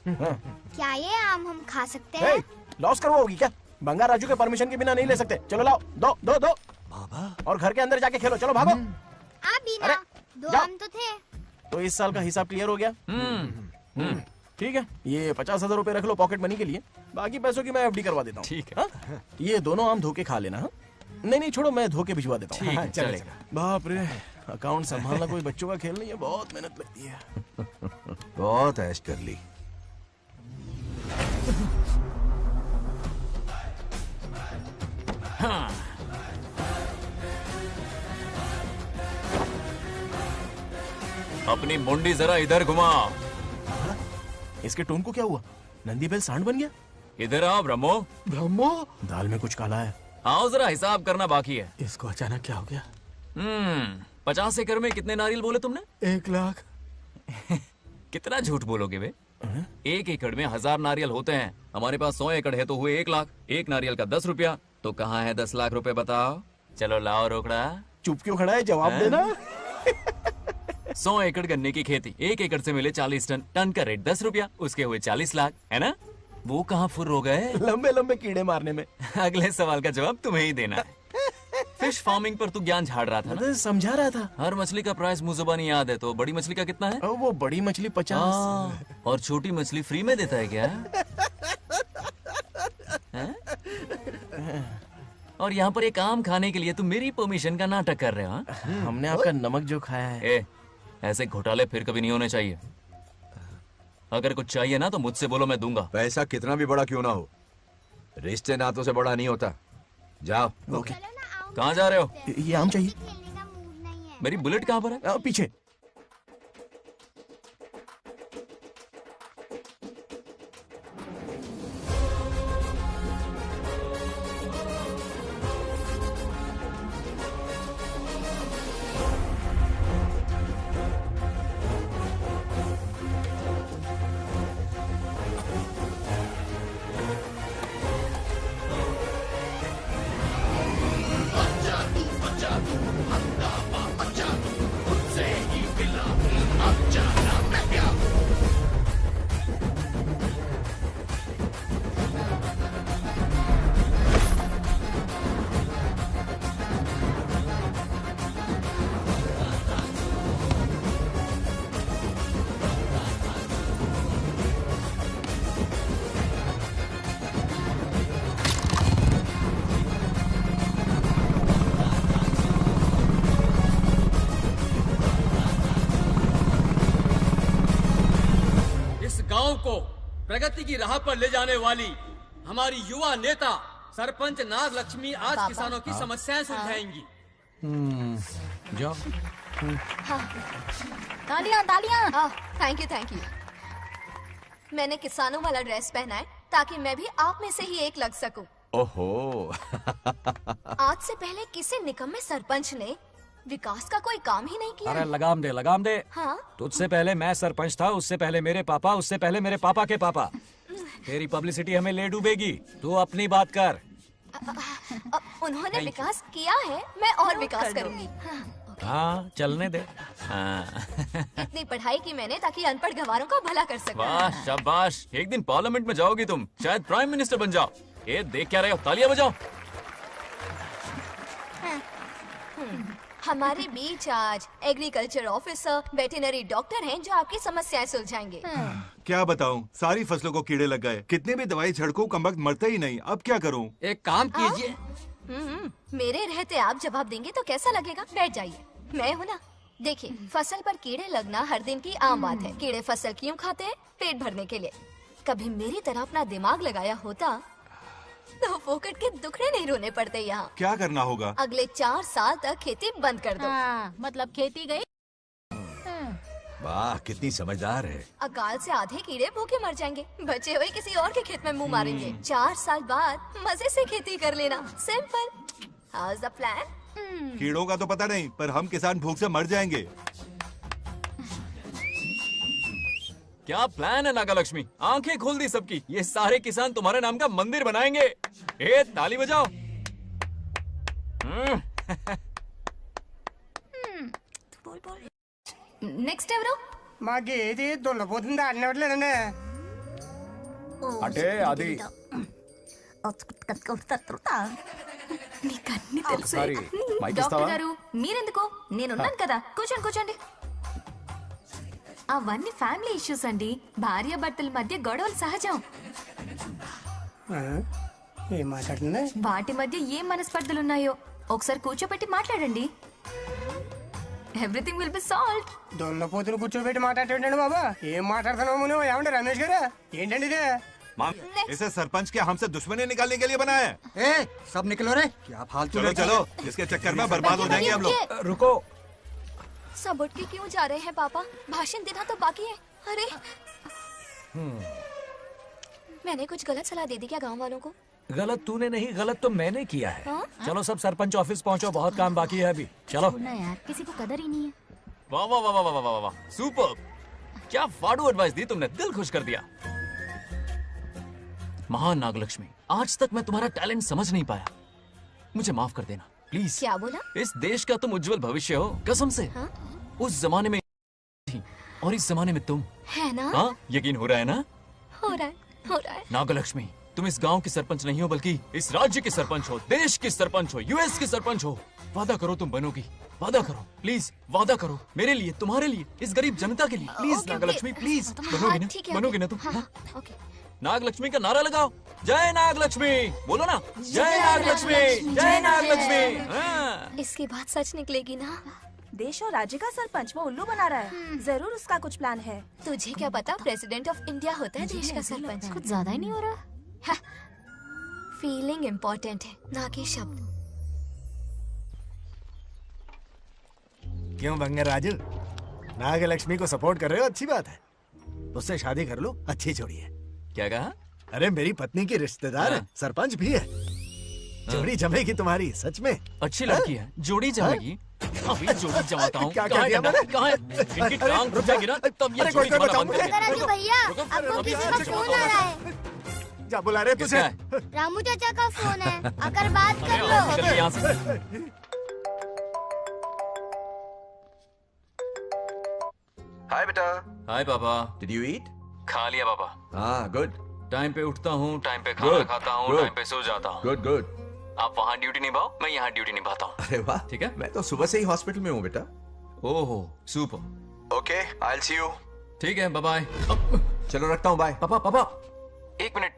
क्या ये आम हम खा सकते हैं? लॉस करवाओगी क्या? बंगार राजू के परमिशन के बिना नहीं ले सकते। चलो लाओ, दो दो दो बाबा, और घर के अंदर जाके खेलो। चलो भागो। बीना, 2 आम तो थे। तो इस साल का हिसाब क्लियर हो गया? ठीक है, ये 50,000 रुपए रख लो पॉकेट मनी के लिए, बाकी पैसों की मैं एफडी करवा देता हूँ। ठीक है। ये दोनों आम धोके खा लेना। नहीं छोड़ो, मैं धोके भिजवा देता हूँ। ठीक है, चलेगा। बाप रे, अकाउंट संभालना कोई बच्चों का खेल नहीं है, बहुत मेहनत लगती है। बहुत ऐश कर ली। अपनी मुंडी जरा इधर घुमा। इसके टोन को क्या हुआ? नंदी बैल सांड बन गया? इधर आओ ब्रह्मो। ब्रह्मो? दाल में कुछ काला है। आओ, जरा हिसाब करना बाकी है। इसको अचानक क्या हो गया? 50 एकड़ में कितने नारियल बोले तुमने? 1 लाख। कितना झूठ बोलोगे बे? 1 एकड़ में 1000 नारियल होते हैं। हमारे पास 100 एकड़ है तो हुए 1 लाख। एक नारियल का 10 रुपया, तो कहाँ है 10 लाख रुपए बताओ? चलो लाओ रोकड़ा। चुप क्यों खड़ा है, जवाब देना। 100 एकड़ गन्ने की खेती, 1 एकड़ से मिले 40 टन, टन का रेट 10 रुपया, उसके हुए 40 लाख, है ना? वो कहाँ फुर हो गए? लंबे लंबे कीड़े मारने में। अगले सवाल का जवाब तुम्हें ही देना है। फिश फार्मिंग पर तू ज्ञान झाड़ रहा था ना? समझा रहा था। हर मछली का प्राइस मुझे जुबानी याद है, तो बड़ी मछली का कितना है? वो बड़ी मछली 50 और छोटी मछली फ्री में देता है क्या? और यहाँ पर एक आम खाने के लिए तुम मेरी परमिशन का नाटक कर रहे हो? हमने आपका नमक जो खाया है। ऐसे घोटाले फिर कभी नहीं होने चाहिए। अगर कुछ चाहिए ना तो मुझसे बोलो, मैं दूंगा। पैसा कितना भी बड़ा क्यों ना हो, रिश्ते नातों से बड़ा नहीं होता। जाओ। ओके। कहाँ जा रहे हो? ये आम चाहिए। मेरी बुलेट कहाँ पर है? पीछे। गांव को प्रगति की राह पर ले जाने वाली हमारी युवा नेता सरपंच नागलक्ष्मी आज किसानों की समस्याएं सुलझाएंगी। जाओ। तालियां तालियां। Thank you. मैंने किसानों वाला ड्रेस पहना है ताकि मैं भी आप में से ही एक लग सकूं। ओहो। आज से पहले किसी निकम्मे सरपंच ने विकास का कोई काम ही नहीं किया। अरे लगाम दे, लगाम दे। हाँ? तुझसे पहले मैं सरपंच था, उससे पहले मेरे पापा, उससे पहले मेरे पापा के पापा। तेरी पब्लिसिटी हमें ले डूबेगी। तू अपनी बात कर। उन्होंने विकास किया है, मैं और विकास करूंगी। हाँ, चलने दे। इतनी पढ़ाई की मैंने ताकि अनपढ़ गवारों का भला कर सकूं। वाह शाबाश, एक दिन पार्लियामेंट में जाओगी तुम, शायद प्राइम मिनिस्टर बन जाओ। ये देख क्या रहे हो, तालियां बजाओ। हमारे बीच आज एग्रीकल्चर ऑफिसर, वेटरनरी डॉक्टर हैं जो आपकी समस्याएं सुलझाएंगे। क्या बताऊं, सारी फसलों को कीड़े लग गए। कितने भी दवाई छिड़कूं, कमबख्त मरते ही नहीं। अब क्या करूं? एक काम कीजिए। मेरे रहते आप जवाब देंगे तो कैसा लगेगा? बैठ जाइए, मैं हूँ ना। देखिए, फसल पर कीड़े लगना हर दिन की आम बात है। कीड़े फसल क्यों खाते हैं? पेट भरने के लिए। कभी मेरी तरह अपना दिमाग लगाया होता तो फोकट के दुखड़े नहीं रोने पड़ते यहाँ। क्या करना होगा? अगले 4 साल तक खेती बंद कर दो। मतलब खेती गई। वाह, कितनी समझदार है। अकाल से आधे कीड़े भूखे मर जाएंगे, बचे हुए किसी और के खेत में मुंह मारेंगे। 4 साल बाद मजे से खेती कर लेना। सिंपल। House the plan? कीड़ों का तो पता नहीं, पर हम किसान भूख से मर जाएंगे। क्या प्लान है नागा लक्ष्मी? आंखें खोल दी सबकी। ये सारे किसान तुम्हारे नाम का मंदिर बनाएंगे। ए, ताली बजाओ। నెక్స్ట్ ఎవరు? మాకు ఏది దున్నపోతుంది ఆడినట్లేదండి. అంటే అది నీకన్నీ తెలుసు. సారీ, మైక్ డాక్టర్ ఇస్తావా? గారు మీరెందుకు? నేనున్నాను కదా, కూర్చోండి కూర్చోండి. అవన్నీ ఫ్యామిలీ ఇష్యూస్ అండి. భార్య భర్తల మధ్య గొడవలు సహజం. ఏం మాట్లాడుతుంది? వాటి మధ్య ఏం మనస్పర్ధలున్నాయో ఒకసారి కూర్చోబెట్టి మాట్లాడండి. Everything will be solved. దున్నపోతులు కూర్చోబెట్టి మాట్లాడేటండి బాబా. ఏం మాట్లాడుతున్నావు నువ్వు? ఏమంటే రమేష్ గారు, ఏంటండి ఇది? इसे सरपंच के हमसे दुश्मनी निकालने के लिए बनाया है। सब निकलो रे, क्या फालतू। चलो चलो, इसके चक्कर में बर्बाद हो जाएंगे हम लोग। रुको, सब उठ के क्यों जा रहे हैं पापा? भाषण देना तो बाकी है। अरे मैंने कुछ गलत सलाह दे दी क्या गांव वालों को? गलत तूने नहीं, गलत तो मैंने किया है। हाँ? चलो सब सरपंच ऑफिस पहुंचो, बहुत काम बाकी है अभी। चलो ना यार, किसी को कदर ही नहीं है। वाह वाह वाह वाह वाह वाह वाह, सुपर। क्या फाड़ू एडवाइस दी तुमने, दिल खुश कर दिया। महान नागलक्ष्मी, आज तक मैं तुम्हारा टैलेंट समझ नहीं पाया। मुझे माफ कर देना प्लीज। क्या बोला? इस देश का तुम उज्जवल भविष्य हो, कसम से। हाँ? उस जमाने में थी और इस जमाने में तुम। है ना? हाँ, यकीन हो रहा है ना? हो रहा है। नागलक्ष्मी, तुम इस गांव की सरपंच नहीं हो, बल्कि इस राज्य की सरपंच हो, देश की सरपंच हो, यूएस की सरपंच हो। वादा करो तुम बनोगी, वादा करो प्लीज, वादा करो मेरे लिए, तुम्हारे लिए, इस गरीब जनता के लिए। Please Nagalakshmi, please. बनोगी ना? बनोगी ना तुम? नागलक्ष्मी का नारा लगाओ। जय नागलक्ष्मी, बोलो ना। जय नागलक्ष्मी, जय नागलक्ष्मी। इसकी बात सच निकलेगी ना? देश और राज्य का सरपंच वो उल्लू बना रहा है। जरूर उसका कुछ प्लान है। तुझे क्या पता, प्रेसिडेंट ऑफ इंडिया होता है देश का सरपंच। कुछ ज्यादा ही नहीं हो रहा? फीलिंग इम्पोर्टेंट है, ना कि शब्द। क्यों बंगर राजू, नागलक्ष्मी को सपोर्ट कर रहे हो? अच्छी बात है, उससे शादी कर लो। अच्छी जोड़ी है। क्या कहा? अरे मेरी पत्नी की रिश्तेदार है, सरपंच भी है। जोड़ी जमेगी तुम्हारी, सच में। अच्छी लड़की है, जोड़ी जमेगी। अभी जोड़ी जमाता हूँ। क्या कह दिया मैंने? कहाँ है? इनकी टांग रुक जाएगी ना, तब ये जोड़ी तुम्हारा बंद कर देंगे। राजू भैया, आपको किसी का फोन आ रहा है। जा बुला रहे तुझे। रामू चाचा का फोन है, आकर बात कर लो। चलिए यहाँ से। हाय बेटा। हाय पापा। Did you eat? खा लिया पापा। हाँ, गुड। टाइम पे उठता हूँ, टाइम पे खाना खाता हूँ, टाइम पे सो जाता हूँ। Good good. आप वहाँ ड्यूटी निभाओ, मैं यहाँ ड्यूटी निभाता हूँ। अरे वाह, ठीक है। मैं तो सुबह से ही हॉस्पिटल में हूँ बेटा। ओहो, super. Okay, I will see you. ठीक है, बाय बाय। चलो रखता हूँ, बाय। पापा पापा, एक मिनट,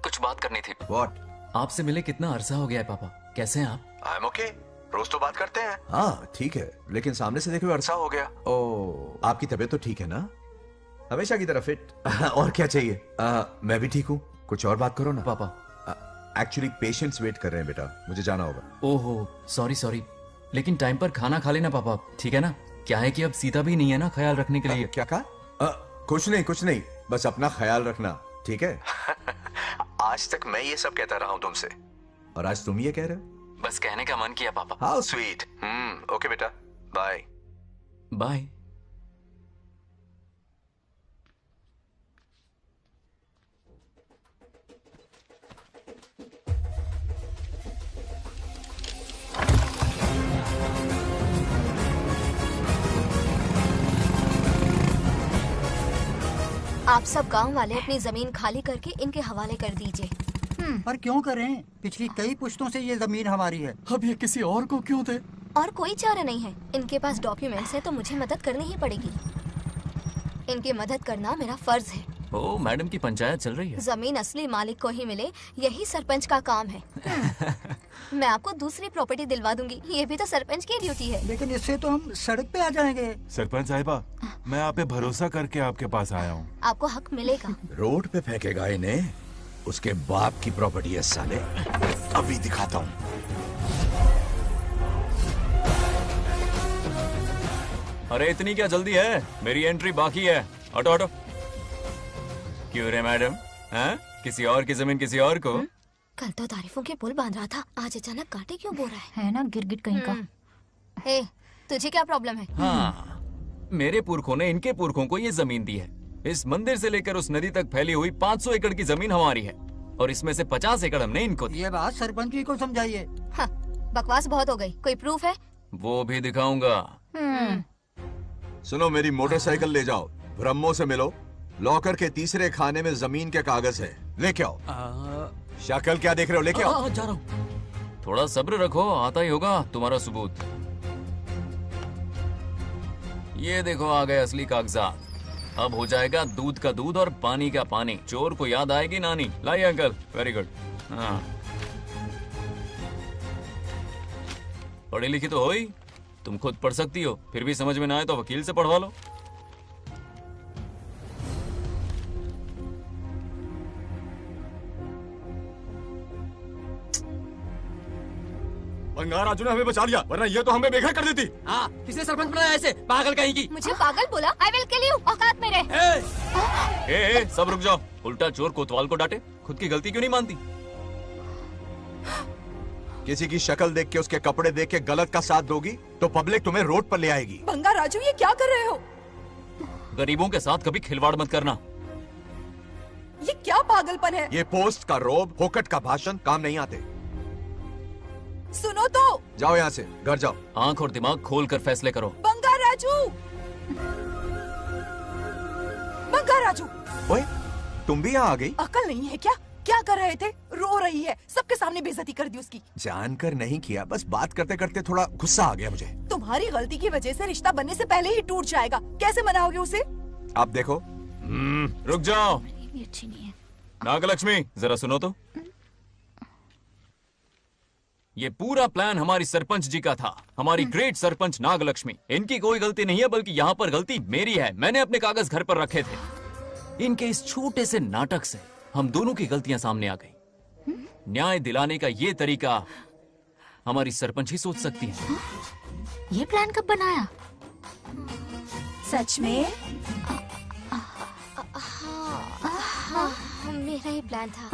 कुछ बात करनी थी। व्हाट? आपसे मिले कितना अरसा हो गया है पापा, कैसे हैं आप? आई एम ओके, रोज तो बात करते हैं। हाँ ठीक है, लेकिन सामने से देखे हुए अरसा हो गया। ओह, आपकी तबीयत तो ठीक है ना? हमेशा की तरह फिट। और क्या चाहिए? मैं भी ठीक हूँ। कुछ और बात करो ना। पापा, एक्चुअली पेशेंट्स वेट कर रहे हैं बेटा, मुझे जाना होगा। ओहो, सॉरी सॉरी, लेकिन टाइम पर खाना खा लेना पापा, ठीक है ना? क्या है कि अब सीता भी नहीं है ना ख्याल रखने के लिए। क्या कहा? कुछ नहीं, बस अपना ख्याल रखना, ठीक है? आज तक मैं ये सब कहता रहा हूँ तुमसे, और आज तुम ये कह रहे हो? बस कहने का मन किया पापा। How sweet. ओके बेटा, बाय बाय। आप सब गांव वाले अपनी जमीन खाली करके इनके हवाले कर दीजिए। पर क्यों करें? पिछली कई पुश्तों से ये जमीन हमारी है। अब ये किसी और को क्यों दे? और कोई चारा नहीं है। इनके पास डॉक्यूमेंट्स है तो मुझे मदद करनी ही पड़ेगी। इनकी मदद करना मेरा फर्ज है। ओ मैडम की पंचायत चल रही है। जमीन असली मालिक को ही मिले, यही सरपंच का काम है। मैं आपको दूसरी प्रॉपर्टी दिलवा दूंगी, ये भी तो सरपंच की ड्यूटी है। लेकिन इससे तो हम सड़क पे आ जाएंगे। सरपंच साहिबा, मैं आप पे भरोसा करके आपके पास आया हूँ। आपको हक मिलेगा। रोड पे फेंकेगा इन्हें, उसके बाप की प्रॉपर्टी है साले। अभी दिखाता हूँ। अरे इतनी क्या जल्दी है? मेरी एंट्री बाकी है। हटो हटो। क्यों रे मैडम? हाँ? किसी और की जमीन किसी और को? कल तो तारीफों के पुल बांध रहा था, आज अचानक कांटे क्यों बो रहा है ना गिरगिट कहीं का। ए, तुझे क्या प्रॉब्लम है? हाँ, मेरे पुरखों ने इनके पुरखों को ये जमीन दी है। इस मंदिर से लेकर उस नदी तक फैली हुई 500 एकड़ की जमीन हमारी है और इसमें से 50 एकड़ हमने इनको दी। ये बात सरपंच जी को समझाइए। हाँ, बकवास बहुत हो गई। कोई प्रूफ है? वो भी दिखाऊंगा। सुनो, मेरी मोटरसाइकिल ले जाओ, ब्रह्मो से मिलो, लॉकर के तीसरे खाने में जमीन के कागज है, लेके आओ। शक्ल क्या देख रहे हो? लेके आओ। जा रहा हूँ। थोड़ा सब्र रखो, आता ही होगा तुम्हारा सबूत। ये देखो आ गए असली कागजात। अब हो जाएगा दूध का दूध और पानी का पानी। चोर को याद आएगी नानी। लाइए अंकल, वेरी गुड। हाँ, पढ़ी लिखी तो हो ही, तुम खुद पढ़ सकती हो। फिर भी समझ में ना आए तो वकील से पढ़वा लो। बंगार राजू ने हमें बचा लिया, वरना ये तो हमें बेघर कर देती। हाँ, किसने सरपंच बनाया ऐसे पागल कहीं की? मुझे पागल बोला? I will kill you. औकात में रहे। ए, सब रुक जाओ। उल्टा चोर कोतवाल को डांटे, खुद की गलती क्यों नहीं मानती? किसी की शक्ल देख के, उसके कपड़े देख के गलत का साथ दोगी तो पब्लिक तुम्हें रोड पर ले आएगी। बंगा राजू, ये क्या कर रहे हो? गरीबों के साथ कभी खिलवाड़ मत करना। ये क्या पागलपन है? ये पोस्ट का रोब, फोकट का भाषण काम नहीं आते। सुनो तो। जाओ यहाँ से, घर जाओ। आंख और दिमाग खोल कर फैसले करो। बंगा राजू, बंगा राजू। ओए, तुम भी यहाँ आ गई? अकल नहीं है क्या? क्या कर रहे थे? रो रही है, सबके सामने बेइज्जती कर दी उसकी। जानकर नहीं किया, बस बात करते करते थोड़ा गुस्सा आ गया मुझे। तुम्हारी गलती की वजह से रिश्ता बनने से पहले ही टूट जाएगा। कैसे मनाओगे उसे? आप देखो। रुक जाओ। नागलक्ष्मी, जरा सुनो तो। ये पूरा प्लान हमारी सरपंच जी का था, हमारी ग्रेट सरपंच नागलक्ष्मी। इनकी कोई गलती नहीं है, बल्कि यहाँ पर गलती मेरी है। मैंने अपने कागज घर पर रखे थे। इनके इस छोटे से नाटक से हम दोनों की गलतियां सामने आ गई। न्याय दिलाने का ये तरीका हमारी सरपंच ही सोच सकती है। ये प्लान कब बनाया? सच में? हाँ, मेरा ही प्लान था।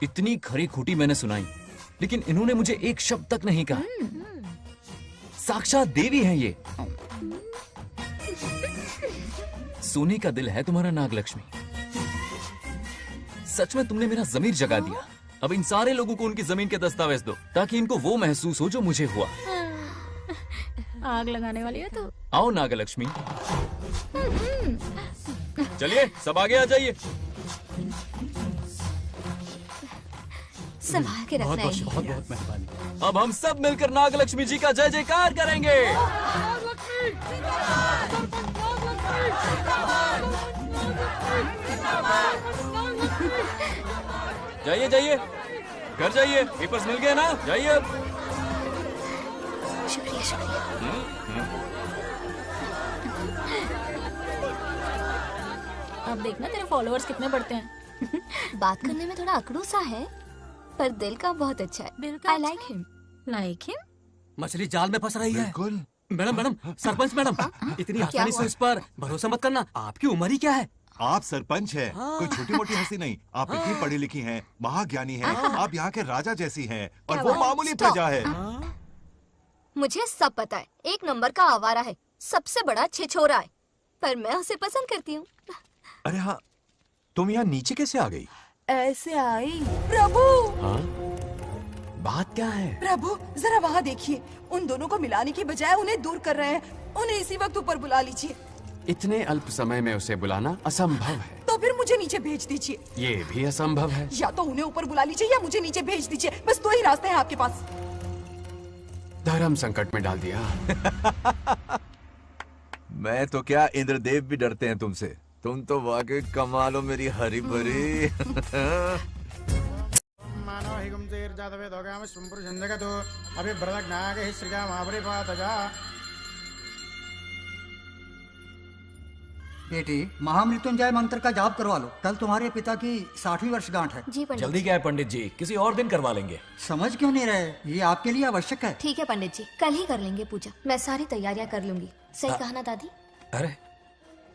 इतनी खरी खूटी मैंने सुनाई, लेकिन इन्होंने मुझे एक शब्द तक नहीं कहा। साक्षात देवी है ये। सोने का दिल है तुम्हारा नागलक्ष्मी। सच में तुमने मेरा ज़मीर जगा दिया। अब इन सारे लोगों को उनकी जमीन के दस्तावेज दो, ताकि इनको वो महसूस हो जो मुझे हुआ। आग लगाने वाली है तो। आओ नागलक्ष्मी, चलिए सब आगे आ जाइए। संभाल के रखना है। बहुत बहुत मेहरबानी। अब हम सब मिलकर नागलक्ष्मी जी का जय जयकार करेंगे। जाइए जाइए, घर जाइए। पेपर्स मिल गए ना? जाइए अब। शुक्रिया शुक्रिया। अब देखना तेरे फॉलोअर्स कितने बढ़ते हैं। बात करने में थोड़ा अकड़ू सा है, पर दिल का बहुत अच्छा है। I like him. Like him? मछली जाल में फंस रही है। मैडम मैडम, सरपंच मैडम, इतनी आसानी से हुआ? इस पर भरोसा मत करना। आपकी उम्र ही क्या है? आप सरपंच हैं, कोई छोटी मोटी हस्ती नहीं। आप इतनी पढ़ी लिखी हैं, महाज्ञानी हैं, आप यहाँ के राजा जैसी हैं, और वो मामूली प्रजा है। मुझे सब पता है, एक नंबर का आवारा है, सबसे बड़ा छिछोरा है, पर मैं उसे पसंद करती हूँ। अरे हाँ, तुम यहाँ नीचे कैसे आ गई? ऐसे आई। प्रभु, हाँ? बात क्या है? प्रभु जरा वहाँ देखिए, उन दोनों को मिलाने की बजाय उन्हें दूर कर रहे हैं। उन्हें इसी वक्त ऊपर बुला लीजिए। इतने अल्प समय में उसे बुलाना असंभव है। तो फिर मुझे नीचे भेज दीजिए। ये भी असंभव है। या तो उन्हें ऊपर बुला लीजिए या मुझे नीचे भेज दीजिए, बस दो ही रास्ते हैं आपके पास। धर्म संकट में डाल दिया। मैं तो क्या, इंद्रदेव भी डरते हैं तुमसे। तुम तो वाकई कमाल हो मेरी हरी भरी। मानव हिगम तेर जातवे दोगाम सुंपुर जंजगतो अभी ब्रदक नागे श्रीगा मावरे पातजा। बेटी, महामृत्युंजय मंत्र का जाप करवा लो। कल तुम्हारे पिता की 60वीं वर्षगांठ है। जी पंडित। जल्दी क्या है पंडित जी, किसी और दिन करवा लेंगे। समझ क्यों नहीं रहे? ये आपके लिए आवश्यक है। ठीक है पंडित जी, कल ही कर लेंगे पूजा। मैं सारी तैयारियां कर लूंगी। सही कहा ना दादी? अरे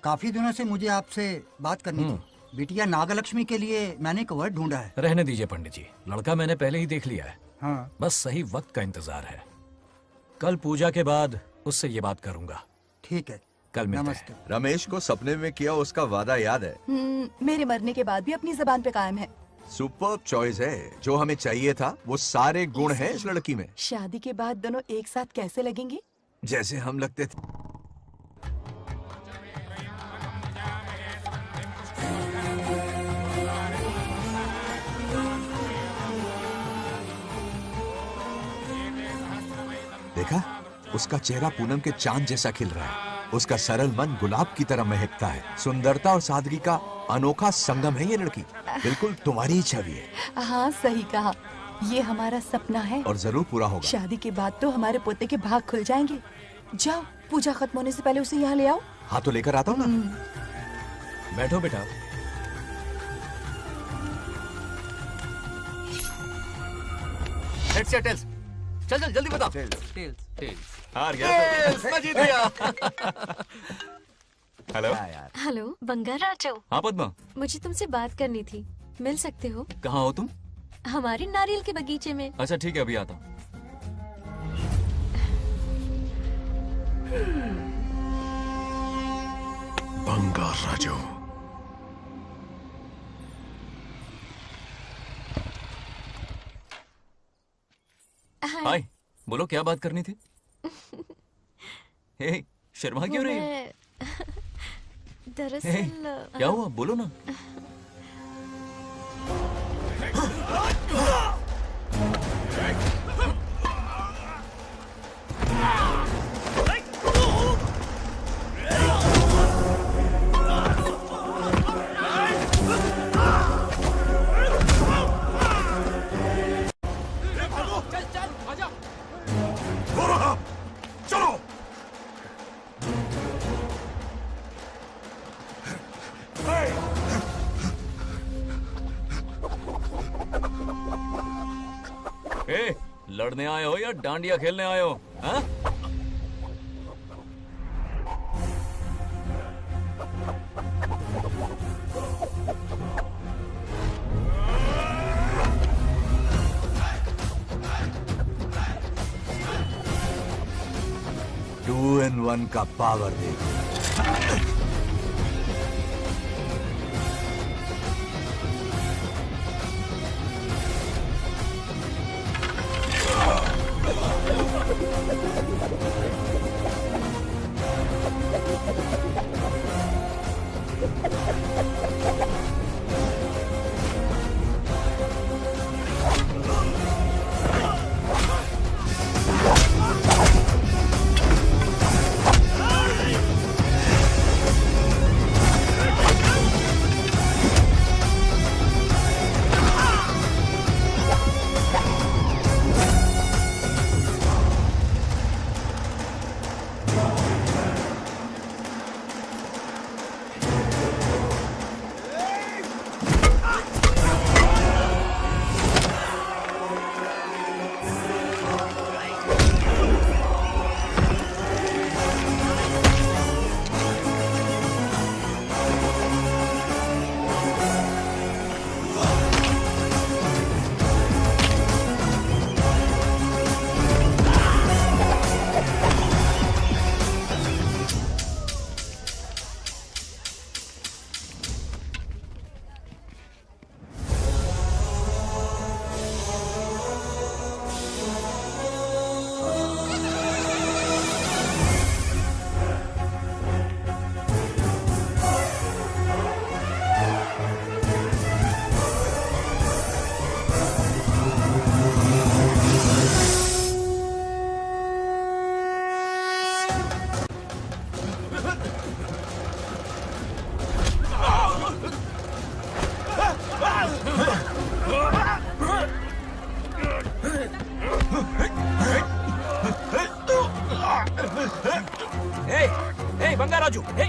काफी दिनों से मुझे आपसे बात करनी थी। बिटिया नागलक्ष्मी के लिए मैंने एक वर्ड ढूंढा है। रहने दीजिए पंडित जी, लड़का मैंने पहले ही देख लिया है। हाँ। बस सही वक्त का इंतजार है। कल पूजा के बाद उससे ये बात करूंगा। ठीक है, कल मिलते हैं। रमेश को सपने में किया उसका वादा याद है? मेरे मरने के बाद भी अपनी जबान पे कायम है। सुपर्ब चॉइस है। जो हमें चाहिए था वो सारे गुण हैं इस लड़की में। शादी के बाद दोनों एक साथ कैसे लगेंगे? जैसे हम लगते थे। देखा, उसका चेहरा पूनम के चांद जैसा खिल रहा है। उसका सरल मन गुलाब की तरह महकता है। सुंदरता और सादगी का अनोखा संगम है ये लड़की। बिल्कुल तुम्हारी ही छवि है। हाँ सही कहा, ये हमारा सपना है और जरूर पूरा होगा। शादी के बाद तो हमारे पोते के भाग खुल जाएंगे। जाओ, पूजा खत्म होने से पहले उसे यहाँ ले आओ। हाँ तो लेकर आता हूँ ना। बैठो बेटा। हेड्स या टेल्स? चल चल जल्दी बताओ। टेल्स। हार गया। मैं जीत गया। हेलो। हेलो बंगाराजो। हाँ पद्मा। मुझे तुमसे बात करनी थी, मिल सकते हो? कहाँ हो तुम? हमारे नारियल के बगीचे में। अच्छा ठीक है, अभी आता हूँ। बंगाराजो। हाय, बोलो क्या बात करनी थी? हे, शर्मा क्यों रही है? दरअसल क्या हुआ, बोलो ना। लड़ने आए हो या डांडिया खेलने आए हो? हाँ? टू इन वन का पावर देखो। हे बंगा राजू, हे,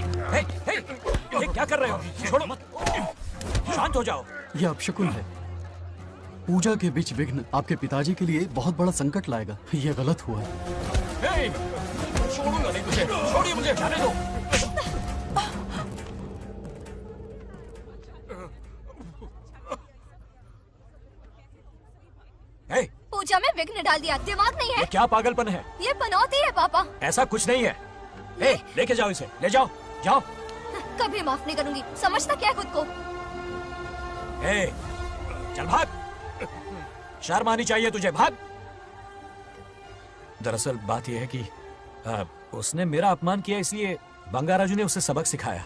क्या कर रहे हो? छोड़ो मत, शांत हो जाओ। यह अपशकुन है। पूजा के बीच विघ्न आपके पिताजी के लिए बहुत बड़ा संकट लाएगा। यह गलत हुआ है। छोड़ूंगा नहीं तुझे, छोड़िए मुझे, जाने दो। पूजा में विघ्न डाल दिया, दिमाग नहीं है? ये क्या पागलपन है? ये पनौती है पापा। ऐसा कुछ नहीं है। लेके जाओ इसे, ले जाओ, जाओ। कभी माफ नहीं करूंगी, समझता क्या है खुद को? चल भाग, शर्म आनी चाहिए तुझे, भाग। दरअसल बात यह है कि उसने मेरा अपमान किया, इसलिए बंगा राजू ने उसे सबक सिखाया।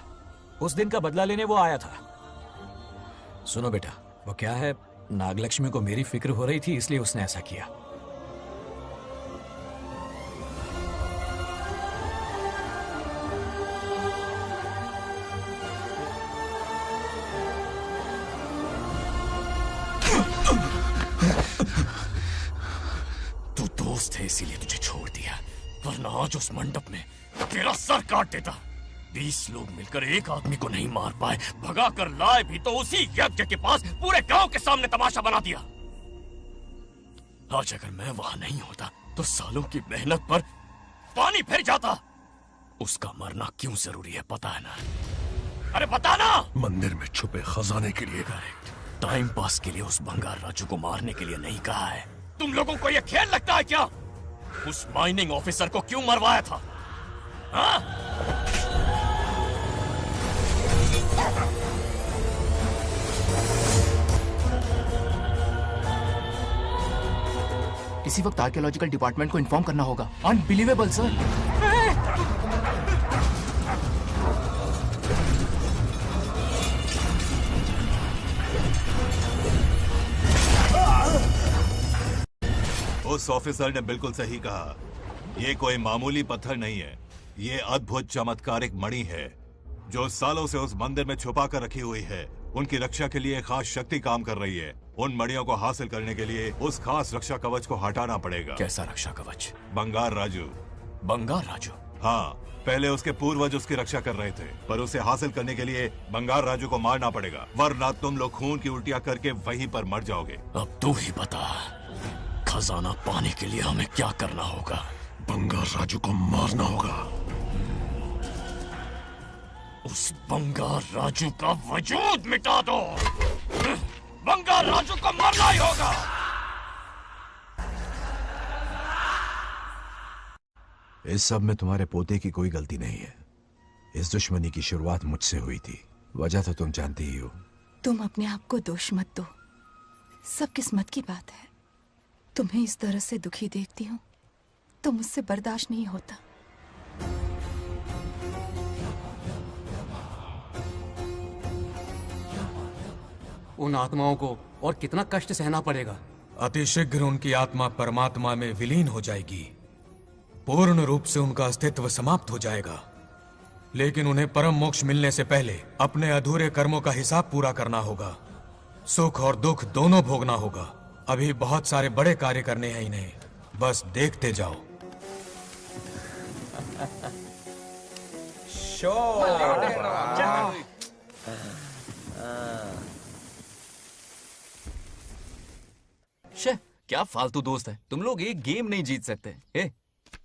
उस दिन का बदला लेने वो आया था। सुनो बेटा, वो क्या है, नागलक्ष्मी को मेरी फिक्र हो रही थी, इसलिए उसने ऐसा किया। तू दोस्त है इसीलिए तुझे छोड़ दिया, वरना आज उस मंडप में तेरा सर काट देता। 20 लोग मिलकर एक आदमी को नहीं मार पाए, भगा कर लाए भी तो उसी यज्ञ के पास पूरे गांव के सामने तमाशा बना दिया। आज अगर मैं वहां नहीं होता तो सालों की मेहनत पर पानी फिर जाता। उसका मरना क्यों जरूरी है पता है ना? अरे बता ना। मंदिर में छुपे खजाने के लिए। टाइम पास के लिए उस बंगार राजू को मारने के लिए नहीं कहा है। तुम लोगों को यह खेल लगता है क्या? उस माइनिंग ऑफिसर को क्यों मरवाया था? हाँ? इसी वक्त आर्कियोलॉजिकल डिपार्टमेंट को इन्फॉर्म करना होगा। Unbelievable sir. उस ऑफिसर ने बिल्कुल सही कहा। ये कोई मामूली पत्थर नहीं है, ये अद्भुत चमत्कारिक मणि है जो सालों से उस मंदिर में छुपा कर रखी हुई है। उनकी रक्षा के लिए खास शक्ति काम कर रही है। उन मणियों को हासिल करने के लिए उस खास रक्षा कवच को हटाना पड़ेगा। कैसा रक्षा कवच? बंगार राजू। बंगार राजू? हाँ, पहले उसके पूर्वज उसकी रक्षा कर रहे थे, पर उसे हासिल करने के लिए बंगार राजू को मारना पड़ेगा, वरना तुम लोग खून की उल्टियां करके वहीं पर मर जाओगे। अब तू ही बता, खजाना पाने के लिए हमें क्या करना होगा? बंगार राजू को मारना होगा। उस बंगार राजू का वजूद मिटा दो। बंगार राजू को मारना ही होगा। इस सब में तुम्हारे पोते की कोई गलती नहीं है। इस दुश्मनी की शुरुआत मुझसे हुई थी, वजह तो तुम जानती ही हो। तुम अपने आप को दोष मत दो, सब किस्मत की बात है। तुम्हें इस तरह से दुखी देखती हूँ तो मुझसे बर्दाश्त नहीं होता। उन आत्माओं को और कितना कष्ट सहना पड़ेगा। अतिशीघ्र उनकी आत्मा परमात्मा में विलीन हो जाएगी, पूर्ण रूप से उनका अस्तित्व समाप्त हो जाएगा। लेकिन उन्हें परम मोक्ष मिलने से पहले अपने अधूरे कर्मों का हिसाब पूरा करना होगा। सुख और दुख दोनों भोगना होगा। अभी बहुत सारे बड़े कार्य करने हैं इन्हें, बस देखते जाओ। क्या फालतू दोस्त है तुम लोग, एक गेम नहीं जीत सकते।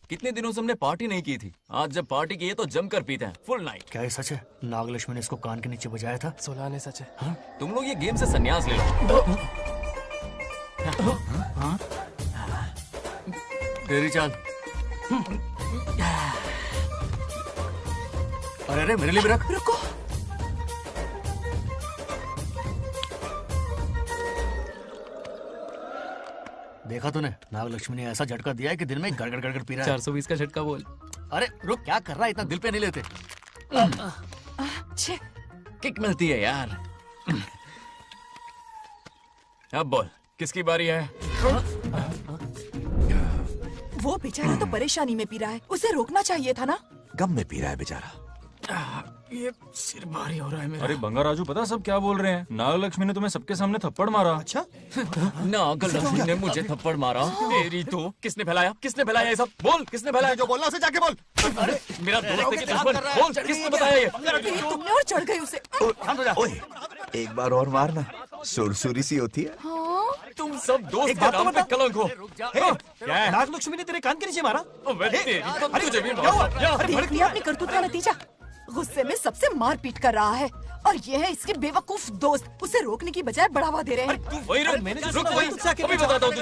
कितने दिनों से हमने पार्टी नहीं की थी, आज जब पार्टी की है तो जमकर पीते हैं, फुल नाइट। क्या ये सच है? नागलक्ष्मी ने इसको कान के नीचे बजाया था। सोलह ने सच है। हाँ? तुम लोग ये गेम से संन्यास ले लो। हाँ? तेरी चाल। अरे अरे मेरे लिए भी रख। रुको, देखा तूने? नागलक्ष्मी ने ऐसा झटका दिया है कि दिन में गड़गड़ गड़गड़ पी रहा है। 420 का झटका बोल। अरे रुक, क्या कर रहा है? इतना दिल पे नहीं लेते। किक मिलती है यार। अब बोल, किसकी बारी है? वो बेचारा तो परेशानी में पी रहा है, उसे रोकना चाहिए था ना। गम में पी रहा है बेचारा। ये सिर भारी हो रहा है मेरा। अरे बंगा राजू, पता सब क्या बोल रहे हैं? नागलक्ष्मी ने तुम्हें सबके सामने थप्पड़ मारा। अच्छा? नागलक्ष्मी ने मुझे थप्पड़ मारा। तेरी तो किसने फैलाया ये सब? बोल किसने फैलाया? जो बोलना उसे जाके बोल। अरे मेरा दोस्त है कि दुश्मन? बोल किसने बताया ये? तुमने और चढ़ गई उसे। ओए, एक बार और मारना, सुरसुरी सी होती है। तुम सब दोस्त के नाम पे कलंक हो। क्या है? नागलक्ष्मी ने तेरे कान के नीचे मारा? तुझे भी देख लिया अपनी करतूत का नतीजा। गुस्से में सबसे मार पीट कर रहा है और ये है इसके बेवकूफ दोस्त, उसे रोकने की बजाय बढ़ावा दे रहे हैं। वही रुक अभी बताता हूँ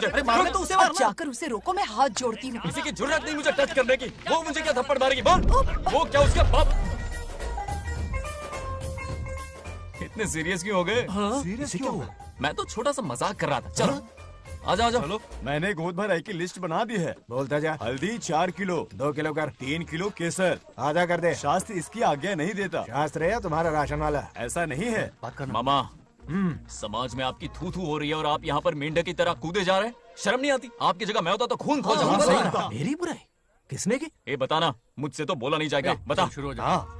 तुझे। अब जाकर उसे रोको, मैं हाथ जोड़ती हूँ। किसी की जुर्रत नहीं मुझे टच करने की। वो मुझे क्या थप्पड़ मारेगी? बोल वो क्या उसका बाप? इतने सीरियस क्यों हो गए? सीरियस क्यों हुआ? मैं तो छोटा सा मजाक कर रहा था। चलो आजा आजा। चलो, मैंने गोद भराई की लिस्ट बना दी है। बोलता जा। हल्दी 4 किलो, 2 किलो कर, 3 किलो केसर। आधा कर दे। शास्त्र इसकी आज्ञा नहीं देता। शास्त्र है या तुम्हारा राशन वाला? ऐसा नहीं है। मामा, समाज में आपकी थू थू हो रही है और आप यहाँ पर मेंढक की तरह कूदे जा रहे हैं। शर्म नहीं आती? आपकी जगह मैं होता तो खून खो जाता। मेरी बुराई किसने की? ये बताना, मुझसे तो बोला नहीं जाएगा। बता।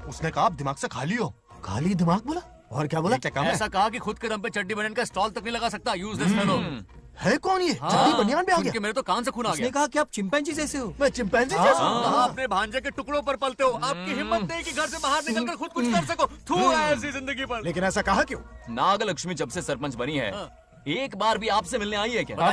उसने कहा आप दिमाग से खाली हो। खाली दिमाग बोला? और क्या बोला? ऐसा कहा कि खुद के दम पे चड्डी बनियान का स्टॉल तक नहीं लगा सकता। Useless fellow. है कौन ये? चड्डी बनियान में आ गया? मेरे तो कान से खून आ गया। उसने कहा कि आप चिंपैंजी जैसे हो। मैं चिंपैंजी जैसा हूँ? अपने भांजे के टुकड़ों पर पलते हो। आपकी हिम्मत नहीं कि घर से बाहर निकलकर खुद कुछ कर सको। थू है ऐसी जिंदगी पर। लेकिन ऐसा कहा क्यों? नागलक्ष्मी जब से सरपंच बनी है, एक बार भी आपसे मिलने आई है क्या?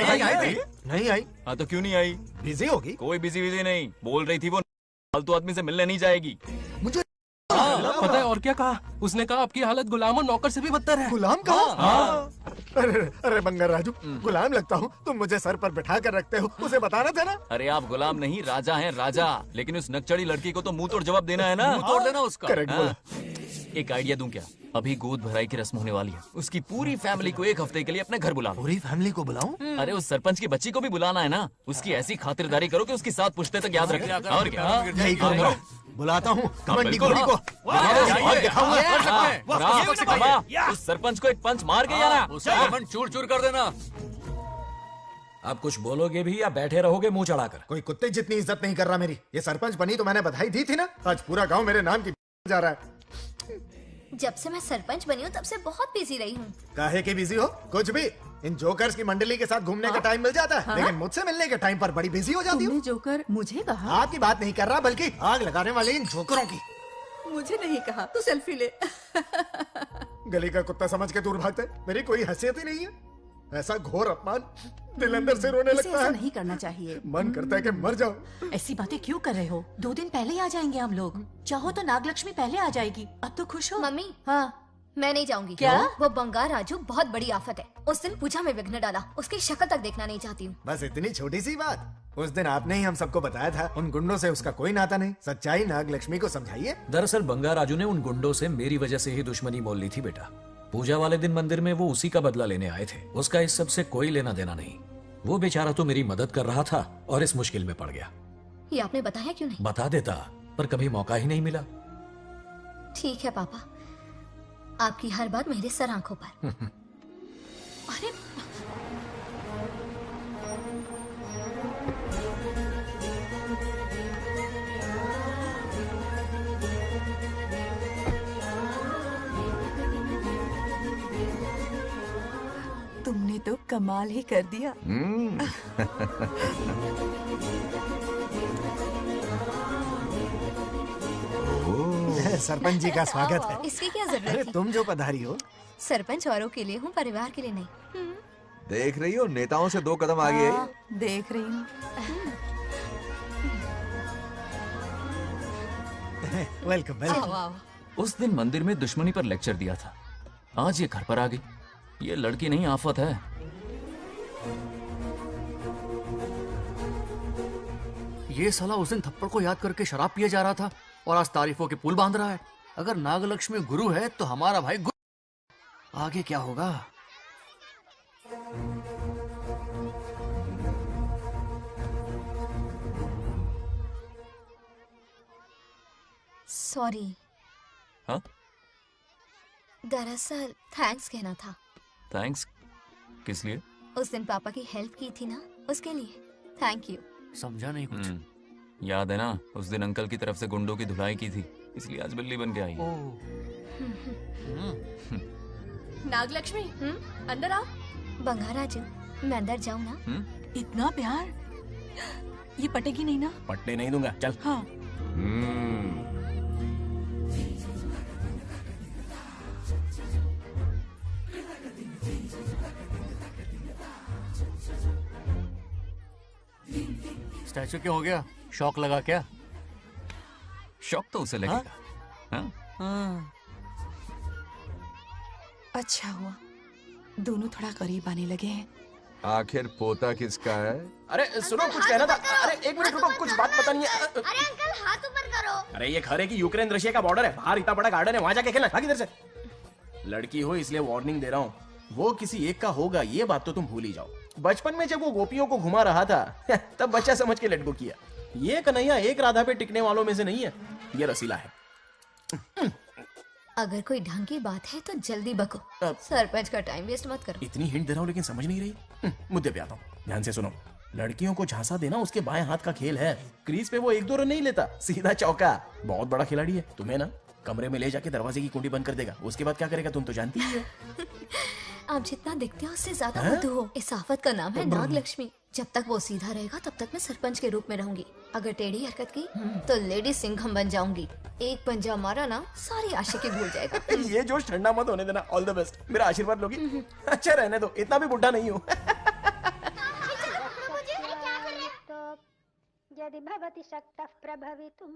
नहीं आई। हाँ तो क्यों नहीं आई? बिजी होगी। कोई बिजी नहीं, बोल रही थी वो फालतू आदमी से मिलने नहीं जाएगी। मुझे पता है और क्या कहा? उसने कहा आपकी हालत गुलाम और नौकर से भी बदतर है। गुलाम कहा? अरे बंगर राजू, गुलाम लगता हूँ? तुम मुझे सर पर बिठा कर रखते हो, उसे बताना था ना। अरे आप गुलाम नहीं, राजा हैं राजा। लेकिन उस नकचड़ी लड़की को तो मुंह तोड़ जवाब देना है ना। मुंह तोड़ देना उसका। करेक्ट बोला। एक आइडिया दूं क्या? अभी गोद भराई की रस्म होने वाली है, उसकी पूरी फैमिली को 1 हफ्ते के लिए अपने घर बुला लो। पूरी फैमिली को बुलाऊं? अरे उस सरपंच की बच्ची को भी बुलाना है ना। उसकी ऐसी खातिरदारी करो कि उसकी 7 पुश्ते तक याद रखे। और क्या? यही करूंगा। बुलाता हूँ कमंडी घोड़ी को। उस सरपंच को एक पंच मार के जाना। उसका कमंड चूर चूर कर देना। आप कुछ बोलोगे भी या बैठे रहोगे मुंह चढ़ाकर? कोई कुत्ते जितनी इज्जत नहीं कर रहा मेरी। ये सरपंच बनी तो मैंने बधाई दी थी ना। आज पूरा गांव मेरे नाम की जा रहा है। जब से मैं सरपंच बनी हूँ तब से बहुत बिजी रही हूँ। काहे की बिजी हो? कुछ भी। इन जोकर्स की मंडली के साथ घूमने का टाइम मिल जाता है, लेकिन मुझसे मिलने के टाइम पर बड़ी बिजी हो जाती हूँ। जोकर मुझे कहा? आपकी बात नहीं कर रहा, बल्कि आग लगाने वाले इन जोकरों की। मुझे नहीं कहा। तू सेल्फी ले। गली का कुत्ता समझ के दूर भागते। मेरी कोई हैसियत ही नहीं है। ऐसा घोर अपमान, दिल अंदर से रोने लगता है। ऐसा नहीं करना चाहिए। मन करता है कि मर जाओ। ऐसी बातें क्यों कर रहे हो? 2 दिन पहले ही आ जाएंगे हम लोग। चाहो तो नागलक्ष्मी पहले आ जाएगी। अब तो खुश हो? मम्मी, हाँ मैं नहीं जाऊंगी। क्या? वो बंगार राजू बहुत बड़ी आफत है। उस दिन पूजा में विघ्न डाला, उसकी शक्ल तक देखना नहीं चाहती हूँ। बस इतनी छोटी सी बात। उस दिन आपने ही हम सबको बताया था उन गुंडों से उसका कोई नाता नहीं। सच्चाई नागलक्ष्मी को समझाइए। दरअसल बंगार राजू ने उन गुंडों से मेरी वजह से ही दुश्मनी मोल ली थी बेटा। पूजा वाले दिन मंदिर में वो उसी का बदला लेने आए थे। उसका इस सब से कोई लेना देना नहीं। वो बेचारा तो मेरी मदद कर रहा था और इस मुश्किल में पड़ गया। ये आपने बताया क्यों नहीं? बता देता, पर कभी मौका ही नहीं मिला। ठीक है पापा, आपकी हर बात मेरे सर आंखों पर। अरे तुमने तो कमाल ही कर दिया। सरपंच जी का स्वागत है। इसकी क्या जरूरत अरे है? तुम जो पधारी हो। सरपंच औरों के लिए हूँ, परिवार के लिए नहीं। देख रही हो, नेताओं से 2 कदम आगे है। देख रही हूँ। Welcome welcome. उस दिन मंदिर में दुश्मनी पर लेक्चर दिया था, आज ये घर पर आ गई। ये लड़की नहीं आफत है। ये साला उस दिन थप्पड़ को याद करके शराब पिए जा रहा था और आज तारीफों के पुल बांध रहा है। अगर नागलक्ष्मी गुरु है तो हमारा भाई गुरु। आगे क्या होगा? सॉरी। हाँ? दरअसल थैंक्स कहना था। थैंक्स किस लिए? उस दिन पापा की हेल्प की थी ना, उसके लिए थैंक यू। समझा नहीं कुछ। याद है ना, उस दिन अंकल की तरफ से गुंडों की धुलाई की थी, इसलिए आज बिल्ली बन के आई। नागलक्ष्मी अंदर आओ। बंगाराजू, मैं अंदर जाऊँ ना? इतना प्यार, ये पटेगी नहीं ना? पटने नहीं दूंगा, चल। हाँ। स्टैचू क्यों हो गया? शौक लगा क्या? शौक तो उसे लगेगा। हाँ? अच्छा हुआ, दोनों थोड़ा करीब आने लगे हैं। आखिर पोता किसका है? अरे सुनो, कुछ कहना था। अरे एक मिनट रुको, कुछ बात पता नहीं है। अरे अंकल हाथ ऊपर करो। अरे ये घर है कि यूक्रेन रशिया का बॉर्डर है? बाहर इतना बड़ा गार्डन है, वहां जाके खेलना। भाग इधर से। लड़की हो इसलिए वार्निंग दे रहा हूँ, वो किसी एक का होगा ये बात तो तुम भूल ही जाओ। बचपन में जब वो गोपियों को घुमा रहा था तब बच्चा समझ के लेट गो किया। ये कन्हैया एक राधा पे टिकने वालों में से नहीं है, ये रसीला है। अगर कोई ढंग की बात है तो जल्दी बको, सरपंच का टाइम वेस्ट मत करो। इतनी हिंट दे रहा हूँ लेकिन समझ नहीं रही। मुद्दे पे आता हूँ, ध्यान से सुनो। लड़कियों को झांसा देना उसके बाएं हाथ का खेल है। क्रीज पे वो 1-2 रन नहीं लेता, सीधा चौका। बहुत बड़ा खिलाड़ी है। तुम्हें ना कमरे में ले जाके दरवाजे की कुंडी बंद कर देगा, उसके बाद क्या करेगा तुम तो जानती ही हो। आप जितना दिखते हो उससे ज्यादा बुद्धू हो। इस आफत का नाम है नागलक्ष्मी। जब तक वो सीधा रहेगा तब तक मैं सरपंच के रूप में रहूंगी। अगर टेढ़ी हरकत की तो लेडी सिंघम बन जाऊंगी। एक पंजा मारा ना, सारी आशिकी भूल जाएगा। ये जोश ठंडा मत होने देना। ऑल द बेस्ट, मेरा आशीर्वाद लोगी? अच्छा रहने दो, इतना भी बुढ़ा नहीं हूँ। यदि भवति शक्तः प्रभवितुम्।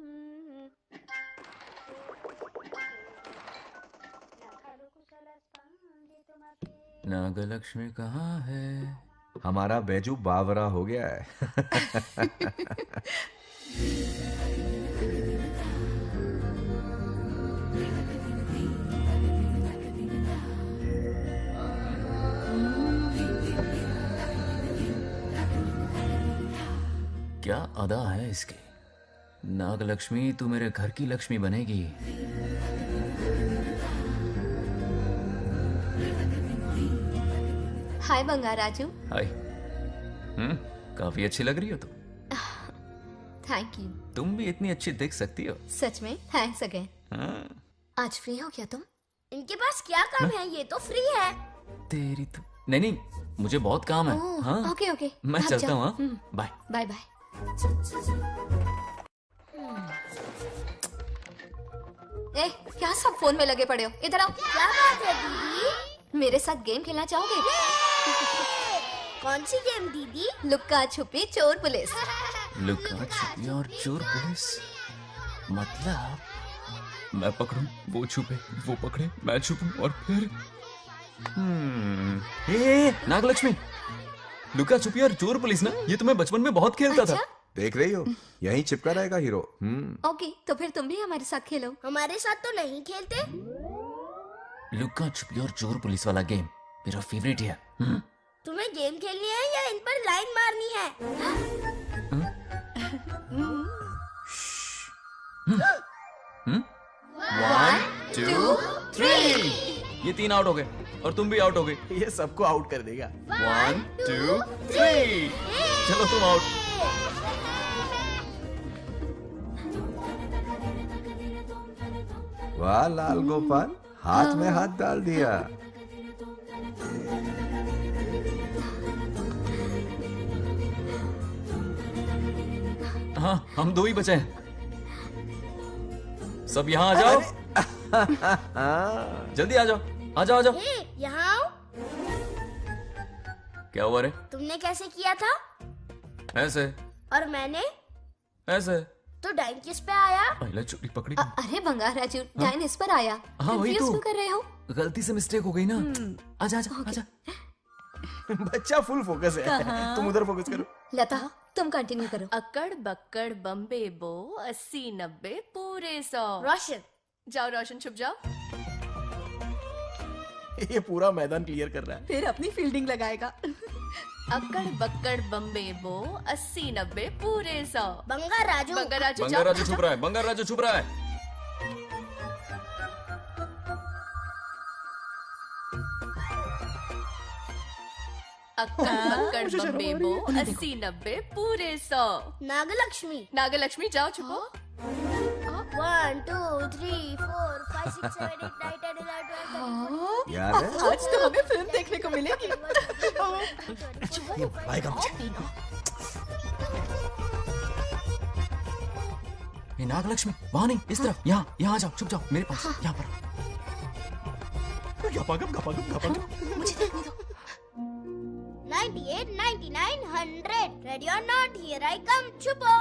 नागलक्ष्मी कहाँ है? हमारा बैजू बावरा हो गया है। क्या अदा है इसकी। नागलक्ष्मी तू मेरे घर की लक्ष्मी बनेगी। हाय बंगाराजू। हाय। काफी अच्छी लग रही हो तुम। Thank you. तुम भी इतनी अच्छी दिख सकती हो। सच में थैंक्स अगेन। आज फ्री हो क्या तुम? इनके पास क्या काम है, ये तो फ्री है। तेरी तो नहीं, मुझे बहुत काम है। हाँ ओके ओके, मैं चलता हूँ। Bye bye bye. ए, क्या सब फोन में लगे पड़े हो? इधर आओ। क्या बात है दीदी? मेरे साथ गेम खेलना चाहोगे? कौन सी गेम दीदी? लुक्का छुपी चोर पुलिस। लुक्का छुपी और चोर पुलिस मतलब मैं पकड़ूं, वो छुपे, वो पकड़े, मैं छुपूं और फिर नागलक्ष्मी, लुक्का छुपी और चोर पुलिस ना, ये तो मैं बचपन में बहुत खेलता था। देख रही हो, यहीं चिपका रहेगा हीरो। ओके, तो फिर तुम भी हमारे साथ खेलो। हमारे साथ तो नहीं खेलते। लुक्का छुपी और चोर पुलिस वाला गेम मेरा फेवरेट है। तुम्हें गेम खेलनी है या इन पर लाइन मारनी है? 1 2 3 ये 3 आउट हो गए और तुम भी आउट हो गए। ये सबको आउट कर देगा। 1 2 3 चलो तुम आउट। वाह लाल गोपाल, हाथ में हाथ डाल दिया। हाँ, हम 2 ही बचे हैं। सब यहाँ आ जाओ। जल्दी आ जाओ, आ जाओ, आ जाओ। यहाँ आओ। क्या हुआ रे? तुमने कैसे किया था? ऐसे। और मैंने? ऐसे। तो डाइन किस पे आया? पहले चोरी पकड़ी। अरे बंगाराजू, डाइन इस पर आया। हाँ वही तो। क्यों कर रहे हो? गलती से मिस्टेक हो गई ना। आजा आजा आजा। बच्चा फुल फोकस है। तुम उधर फोकस करो। लता, तुम कंटिन्यू करो। अक्कड़ बक्कड़ बम्बे बो 80 90 पूरे 100। रोशन, जाओ रोशन, छुप जाओ। ये पूरा मैदान क्लियर कर रहा है। फिर अपनी फील्डिंग लगाएगा। अक्कड़ बक्कड़ बम्बे बो 80 90 पूरे 100। बंगाराजू, बंगाराजू बंगाराजू छुप रहा है, बंगाराजू छुप रहा है। अक्कड़ बक्कड़ बम्बे बो 80 90 पूरे 100। नागलक्ष्मी, नागलक्ष्मी जाओ छुपो। 1 2 3 4 5 6 7 8 9 10 11 12 याद है? आज तो हमें फिल्म देखने को मिलेगी। आएगा मुझे। ये नागलक्ष्मी वहाँ नहीं, इस तरफ, यहाँ यहाँ आ जाओ, छुप जाओ मेरे पास, यहाँ पर। मुझे देखने दो। 98 99 100 ready or not, here I come, छुपो।